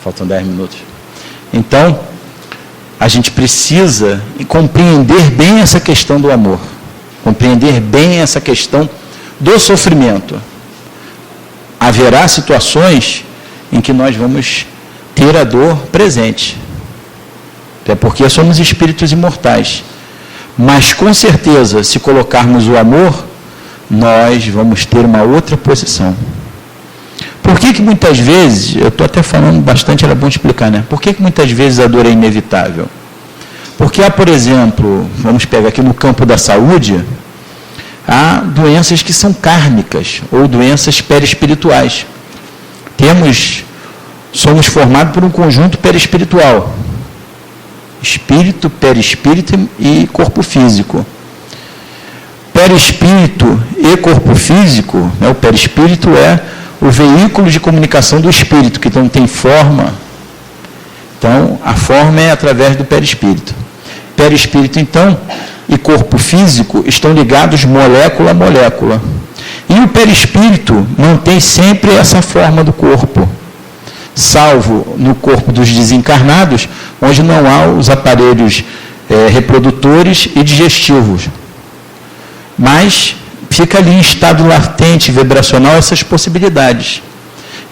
Faltam 10 minutos. Então, a gente precisa compreender bem essa questão do amor. Compreender bem essa questão do sofrimento. Haverá situações em que nós vamos ter a dor presente. Até porque somos espíritos imortais. Mas, com certeza, se colocarmos o amor, nós vamos ter uma outra posição. Por que muitas vezes, eu estou até falando bastante, era bom explicar, né? Por que muitas vezes a dor é inevitável? Porque há, por exemplo, vamos pegar aqui no campo da saúde, há doenças que são kármicas, ou doenças perispirituais. Somos formados por um conjunto perispiritual. Espírito, perispírito e corpo físico. Perispírito e corpo físico, né, o perispírito é o veículo de comunicação do espírito, que não tem forma. Então, a forma é através do perispírito. Perispírito, então, e corpo físico estão ligados molécula a molécula. E o perispírito mantém sempre essa forma do corpo, salvo no corpo dos desencarnados, onde não há os aparelhos reprodutores e digestivos. Mas fica ali em estado latente, vibracional, essas possibilidades.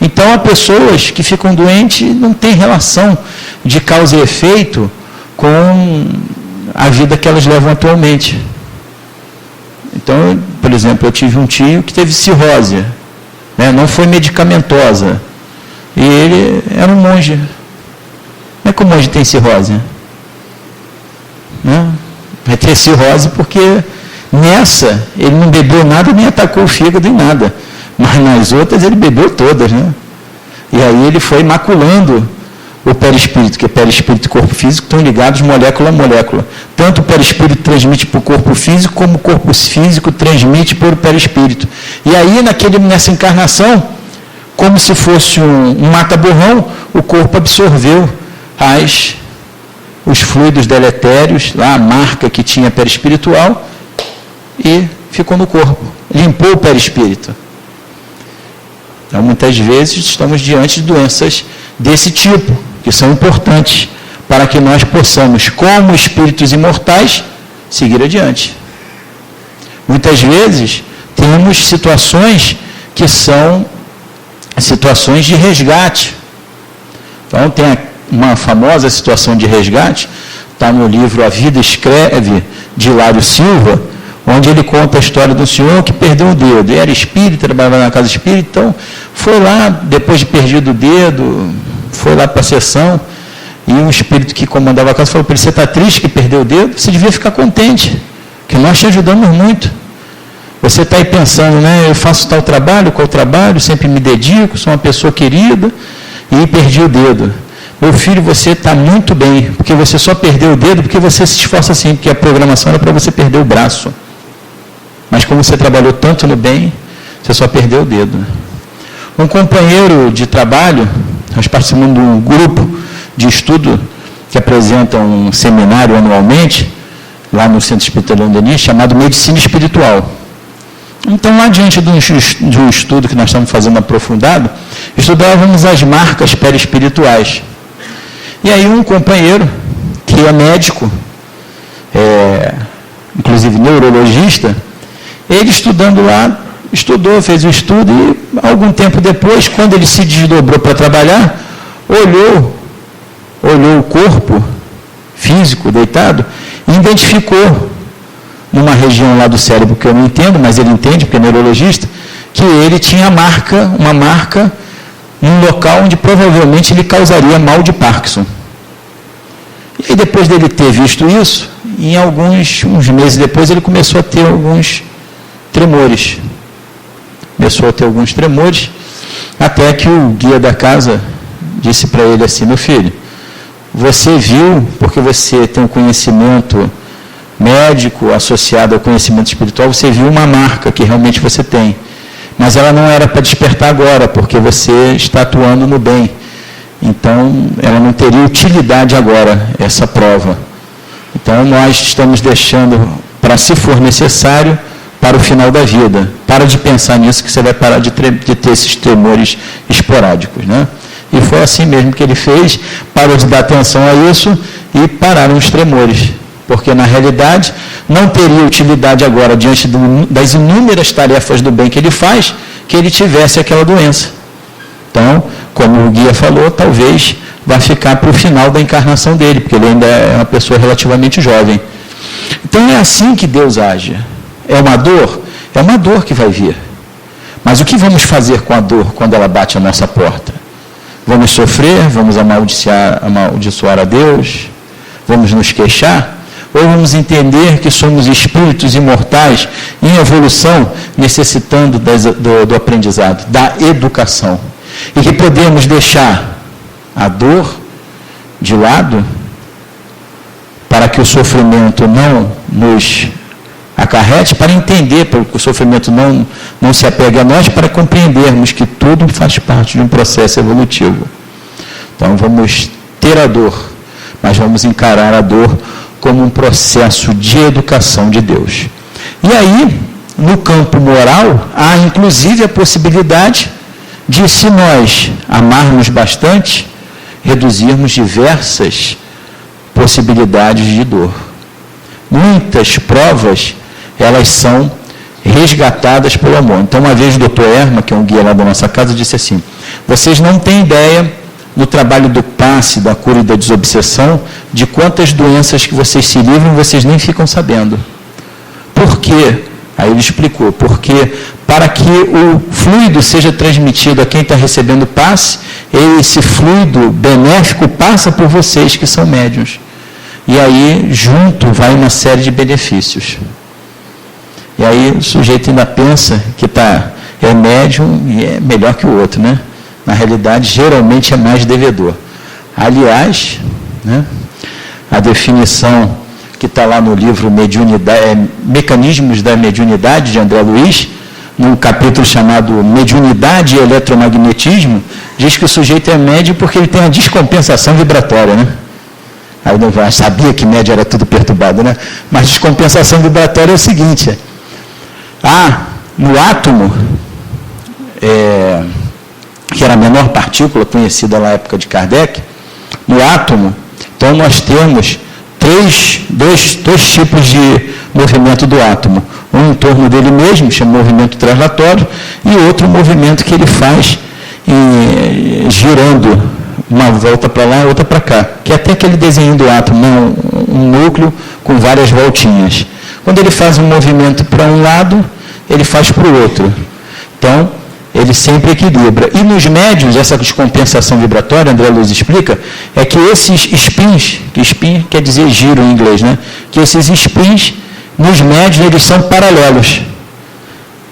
Então, há pessoas que ficam doentes e não tem relação de causa e efeito com a vida que elas levam atualmente. Então, por exemplo, eu tive um tio que teve cirrose, né? Não foi medicamentosa, e ele era um monge. Como é que o monge tem cirrose? Né? Vai ter cirrose porque nessa ele não bebeu nada, nem atacou o fígado em nada, mas nas outras ele bebeu todas, né? E aí ele foi maculando o perispírito, que perispírito e corpo físico estão ligados molécula a molécula. Tanto o perispírito transmite para o corpo físico, como o corpo físico transmite para o perispírito. E aí, nessa encarnação, como se fosse um mata-borrão, o corpo absorveu os fluidos deletérios, lá, a marca que tinha perispiritual, e ficou no corpo. Limpou o perispírito. Então, muitas vezes, estamos diante de doenças desse tipo, que são importantes para que nós possamos, como espíritos imortais, seguir adiante. Muitas vezes, temos situações que são situações de resgate. Então, tem uma famosa situação de resgate, está no livro A Vida Escreve, de Hilário Silva, onde ele conta a história do senhor que perdeu o dedo. Ele era espírita, trabalhava na casa espírita, então foi lá, depois de perdido o dedo, foi lá para a sessão, e um espírito que comandava a casa falou para ele: você está triste que perdeu o dedo? Você devia ficar contente, que nós te ajudamos muito. Você está aí pensando, né? Eu faço tal trabalho, qual trabalho, sempre me dedico, sou uma pessoa querida, e perdi o dedo. Meu filho, você está muito bem, porque você só perdeu o dedo porque você se esforça assim, porque a programação era para você perder o braço. Mas como você trabalhou tanto no bem, você só perdeu o dedo. Um companheiro de trabalho, nós participamos de um grupo de estudo que apresenta um seminário anualmente, lá no Centro Espírita Leon Denis, chamado Medicina Espiritual. Então, lá diante de um estudo que nós estamos fazendo aprofundado, estudávamos as marcas perispirituais. E aí um companheiro, que é médico, inclusive neurologista, ele estudando lá, fez o estudo e algum tempo depois, quando ele se desdobrou para trabalhar, olhou o corpo físico deitado e identificou numa região lá do cérebro que eu não entendo, mas ele entende, porque é neurologista, que ele tinha uma marca num local onde provavelmente ele causaria mal de Parkinson. E aí, depois dele ter visto isso, uns meses depois, ele começou a ter alguns tremores. Até que o guia da casa disse para ele assim: meu filho, você viu, porque você tem um conhecimento médico associado ao conhecimento espiritual, você viu uma marca que realmente você tem. Mas ela não era para despertar agora, porque você está atuando no bem. Então, ela não teria utilidade agora, essa prova. Então, nós estamos deixando, para se for necessário, para o final da vida. Para de pensar nisso que você vai parar de ter esses tremores esporádicos, né? E foi assim mesmo que ele fez, parou de dar atenção a isso e pararam os tremores. Porque, na realidade, não teria utilidade agora, diante das inúmeras tarefas do bem que ele faz, que ele tivesse aquela doença. Então, como o guia falou, talvez vá ficar para o final da encarnação dele, porque ele ainda é uma pessoa relativamente jovem. Então, é assim que Deus age. É uma dor? É uma dor que vai vir. Mas o que vamos fazer com a dor quando ela bate a nossa porta? Vamos sofrer? Vamos amaldiçoar a Deus? Vamos nos queixar? Ou vamos entender que somos espíritos imortais em evolução, necessitando do aprendizado, da educação? E que podemos deixar a dor de lado para que o sofrimento não nos acarrete, para entender, para que o sofrimento não se apegue a nós, para compreendermos que tudo faz parte de um processo evolutivo. Então vamos ter a dor, mas vamos encarar a dor como um processo de educação de Deus. E aí, no campo moral, há inclusive a possibilidade de, se nós amarmos bastante, reduzirmos diversas possibilidades de dor. Muitas provas, elas são resgatadas pelo amor. Então, uma vez o Dr. Erma, que é um guia lá da nossa casa, disse assim: vocês não têm ideia, no trabalho do passe, da cura e da desobsessão, de quantas doenças que vocês se livram, vocês nem ficam sabendo. Por quê? Aí ele explicou, porque para que o fluido seja transmitido a quem está recebendo o passe, esse fluido benéfico passa por vocês que são médiuns. E aí, junto, vai uma série de benefícios. E aí o sujeito ainda pensa que é médium e é melhor que o outro, né? Na realidade, geralmente é mais devedor. Aliás, né, a definição que está lá no livro Mecanismos da Mediunidade, de André Luiz, num capítulo chamado Mediunidade e Eletromagnetismo, diz que o sujeito é médium porque ele tem uma descompensação vibratória, né? Aí eu sabia que médio era tudo perturbado, né? Mas descompensação vibratória é o seguinte: no átomo, que era a menor partícula conhecida na época de Kardec, no átomo, então nós temos dois tipos de movimento do átomo. Um em torno dele mesmo, chama movimento translatório, e outro movimento que ele faz girando uma volta para lá, outra para cá, que é até aquele desenho do átomo, um núcleo com várias voltinhas. Quando ele faz um movimento para um lado, ele faz para o outro. Então, ele sempre equilibra. E nos médiuns, essa descompensação vibratória, André Luiz explica, é que esses spins, que spin quer dizer giro em inglês, né? Que esses spins, nos médiuns, eles são paralelos.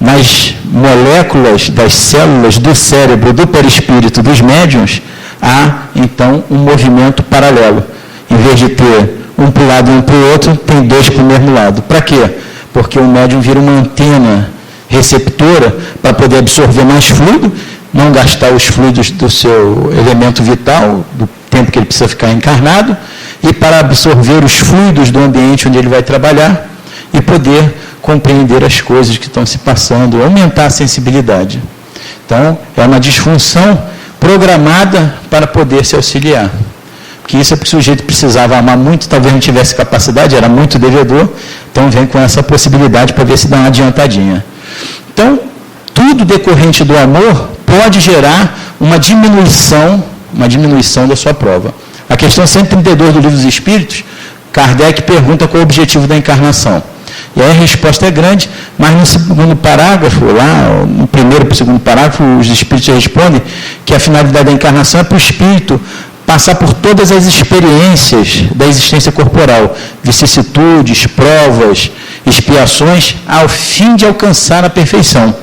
Nas moléculas das células do cérebro, do perispírito dos médiuns, há, então, um movimento paralelo. Em vez de ter um para o lado e um para o outro, tem dois para o mesmo lado. Para quê? Porque o médium vira uma antena receptora para poder absorver mais fluido, não gastar os fluidos do seu elemento vital, do tempo que ele precisa ficar encarnado, e para absorver os fluidos do ambiente onde ele vai trabalhar e poder compreender as coisas que estão se passando, aumentar a sensibilidade. Então, é uma disfunção programada para poder se auxiliar. Porque isso é porque o sujeito precisava amar muito, talvez não tivesse capacidade, era muito devedor, então vem com essa possibilidade para ver se dá uma adiantadinha. Então, tudo decorrente do amor pode gerar uma diminuição da sua prova. A questão 132 do Livro dos Espíritos, Kardec pergunta qual é o objetivo da encarnação. E aí a resposta é grande, mas no segundo parágrafo, lá, no primeiro para o segundo parágrafo, os espíritos respondem que a finalidade da encarnação é para o espírito passar por todas as experiências da existência corporal, vicissitudes, provas, expiações, ao fim de alcançar a perfeição.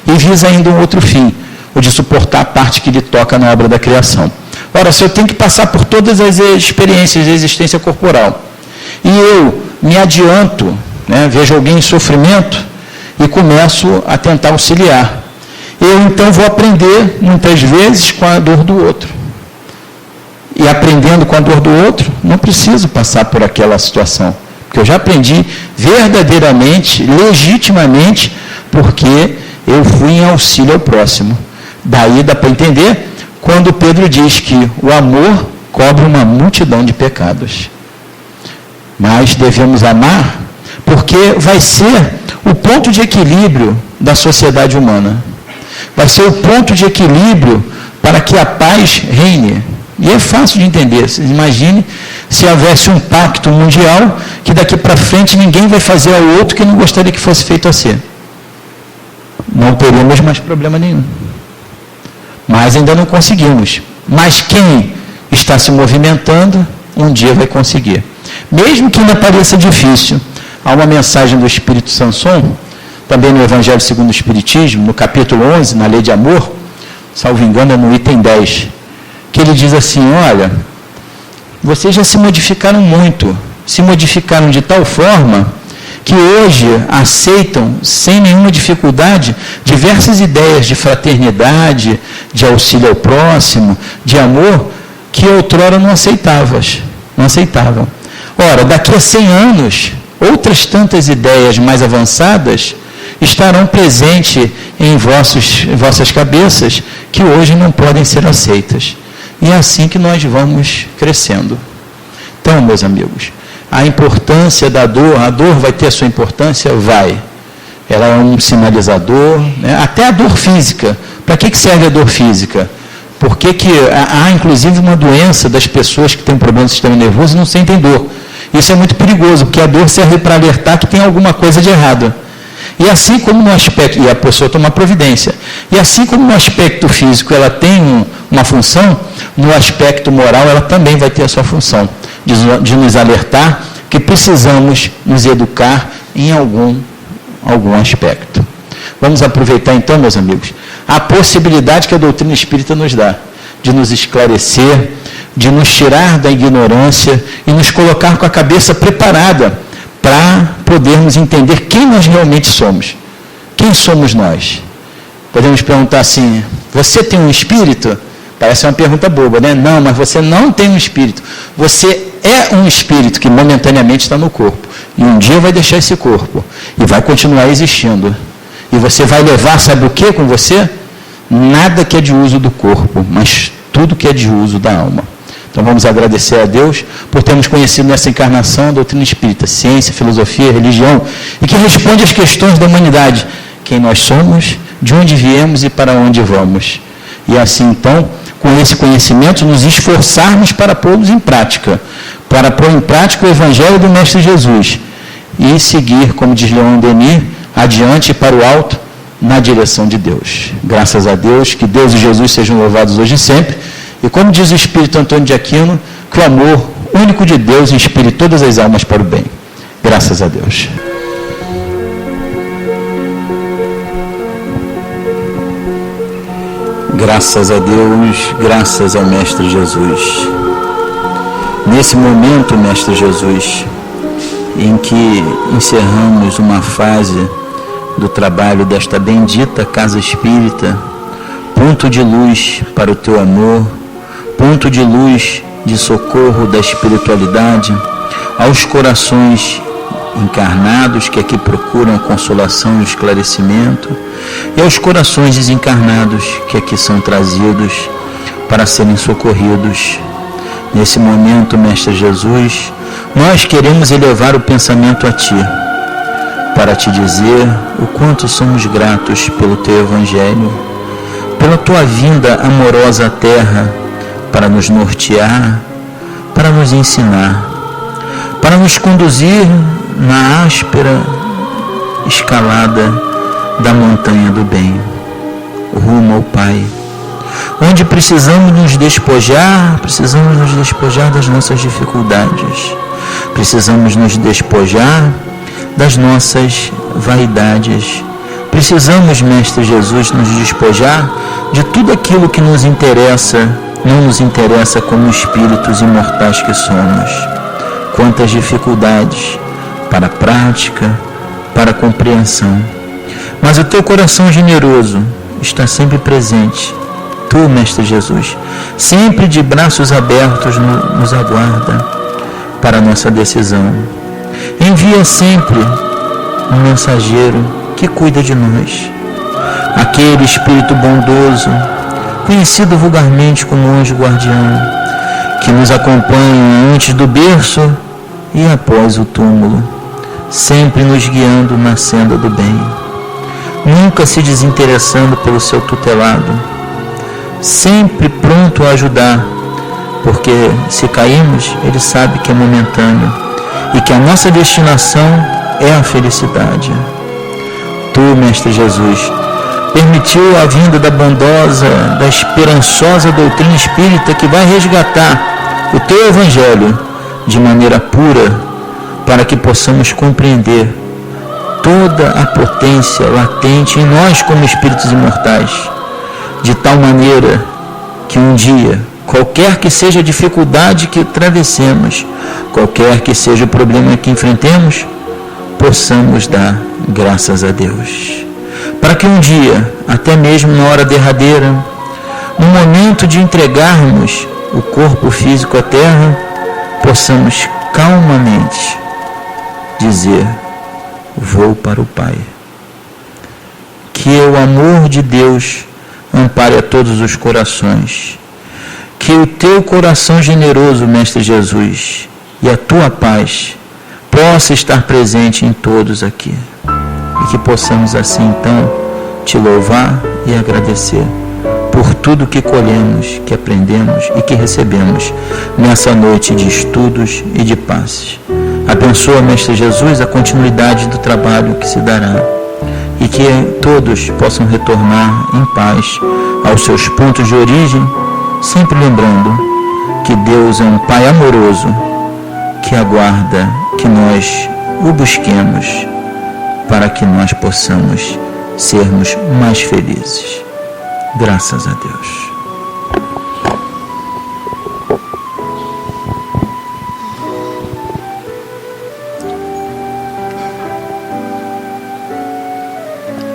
E visa ainda um outro fim, o de suportar a parte que lhe toca na obra da criação. Ora, se eu tenho que passar por todas as experiências da existência corporal, e eu me adianto, vejo alguém em sofrimento e começo a tentar auxiliar, eu então vou aprender muitas vezes com a dor do outro. E aprendendo com a dor do outro, não preciso passar por aquela situação, Porque eu já aprendi verdadeiramente, legitimamente, porque eu fui em auxílio ao próximo. Daí dá para entender quando Pedro diz que o amor cobre uma multidão de pecados. Mas devemos amar porque vai ser o ponto de equilíbrio da sociedade humana. Vai ser o ponto de equilíbrio para que a paz reine. E é fácil de entender. Você imagine se houvesse um pacto mundial que daqui para frente ninguém vai fazer ao outro que não gostaria que fosse feito a si. Não teríamos mais problema nenhum. Mas ainda não conseguimos. Mas quem está se movimentando, um dia vai conseguir. Mesmo que ainda pareça difícil. Há uma mensagem do Espírito Sanson, também no Evangelho segundo o Espiritismo, no capítulo 11, na Lei de Amor, salvo engano é no item 10, que ele diz assim, olha, vocês já se modificaram muito, se modificaram de tal forma que hoje aceitam, sem nenhuma dificuldade, diversas ideias de fraternidade, de auxílio ao próximo, de amor, que outrora não aceitavam. Ora, daqui a 100 anos, outras tantas ideias mais avançadas estarão presentes em vossas cabeças que hoje não podem ser aceitas. E é assim que nós vamos crescendo. Então, meus amigos, a importância da dor, a dor vai ter a sua importância? Vai. Ela é um sinalizador, né? Até a dor física. Para que serve a dor física? Porque há, inclusive, uma doença das pessoas que têm problema do sistema nervoso e não sentem dor. Isso é muito perigoso, porque a dor serve para alertar que tem alguma coisa de errado. E assim como no aspecto, e a pessoa toma providência, e assim como no aspecto físico ela tem uma função, no aspecto moral ela também vai ter a sua função, de nos alertar que precisamos nos educar em algum aspecto. Vamos aproveitar então, meus amigos, a possibilidade que a doutrina espírita nos dá, de nos esclarecer, de nos tirar da ignorância e nos colocar com a cabeça preparada para podermos entender quem nós realmente somos. Quem somos nós? Podemos perguntar assim, você tem um espírito? Parece uma pergunta boba, né? Não, mas você não tem um espírito. Você é um espírito que momentaneamente está no corpo. E um dia vai deixar esse corpo. E vai continuar existindo. E você vai levar, sabe o que com você? Nada que é de uso do corpo, mas tudo que é de uso da alma. Então vamos agradecer a Deus por termos conhecido nessa encarnação a doutrina espírita, ciência, filosofia, religião, e que responde às questões da humanidade. Quem nós somos, de onde viemos e para onde vamos. E assim então, com esse conhecimento, nos esforçarmos para pô-los em prática, para pôr em prática o Evangelho do Mestre Jesus e seguir, como diz Leon Denis, adiante para o alto, na direção de Deus. Graças a Deus, que Deus e Jesus sejam louvados hoje e sempre. E como diz o Espírito Antônio de Aquino, que o amor único de Deus inspire todas as almas para o bem. Graças a Deus. Graças a Deus, graças ao Mestre Jesus. Nesse momento, Mestre Jesus, em que encerramos uma fase do trabalho desta bendita Casa Espírita, ponto de luz para o teu amor, ponto de luz de socorro da espiritualidade, aos corações encarnados que aqui procuram consolação e esclarecimento, e aos corações desencarnados que aqui são trazidos para serem socorridos. Nesse momento, Mestre Jesus, nós queremos elevar o pensamento a Ti, para Te dizer o quanto somos gratos pelo Teu Evangelho, pela Tua vinda amorosa à Terra, para nos nortear, para nos ensinar, para nos conduzir na áspera escalada da montanha do bem, rumo ao Pai, onde precisamos nos despojar das nossas dificuldades, precisamos nos despojar das nossas vaidades, precisamos, Mestre Jesus, nos despojar de tudo aquilo que nos interessa, não nos interessa como espíritos imortais que somos. Quantas dificuldades para a prática, para a compreensão. Mas o teu coração generoso está sempre presente. Tu, Mestre Jesus, sempre de braços abertos nos aguarda para a nossa decisão. envia sempre um mensageiro que cuida de nós. Aquele Espírito bondoso, conhecido vulgarmente como anjo guardião, que nos acompanha antes do berço e após o túmulo, sempre nos guiando na senda do bem, nunca se desinteressando pelo seu tutelado, sempre pronto a ajudar, porque se caímos, ele sabe que é momentâneo e que a nossa destinação é a felicidade. Tu, Mestre Jesus, permitiu a vinda da bondosa, da esperançosa doutrina espírita que vai resgatar o teu Evangelho de maneira pura, para que possamos compreender toda a potência latente em nós como espíritos imortais, de tal maneira que um dia, qualquer que seja a dificuldade que atravessemos, qualquer que seja o problema que enfrentemos, possamos dar graças a Deus. Para que um dia, até mesmo na hora derradeira, no momento de entregarmos o corpo físico à terra, possamos calmamente dizer: vou para o Pai. Que o amor de Deus ampare a todos os corações. Que o teu coração generoso, Mestre Jesus, e a tua paz possa estar presente em todos aqui. E que possamos assim, então, te louvar e agradecer por tudo que colhemos, que aprendemos e que recebemos nessa noite de estudos e de paz. Abençoa, Mestre Jesus, a continuidade do trabalho que se dará e que todos possam retornar em paz aos seus pontos de origem, sempre lembrando que Deus é um Pai amoroso que aguarda que nós o busquemos para que nós possamos sermos mais felizes. Graças a Deus.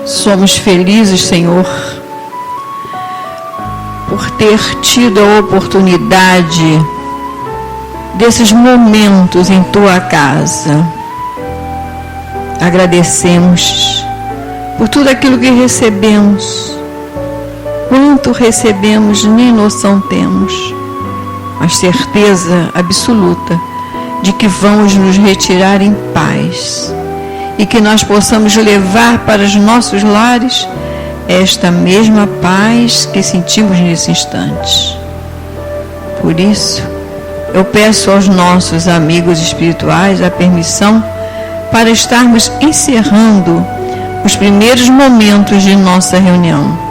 Somos felizes, Senhor, por ter tido a oportunidade desses momentos em Tua casa. Agradecemos por tudo aquilo que recebemos. Quanto recebemos, nem noção temos, mas certeza absoluta de que vamos nos retirar em paz e que nós possamos levar para os nossos lares esta mesma paz que sentimos nesse instante. Por isso, eu peço aos nossos amigos espirituais a permissão para estarmos encerrando os primeiros momentos de nossa reunião.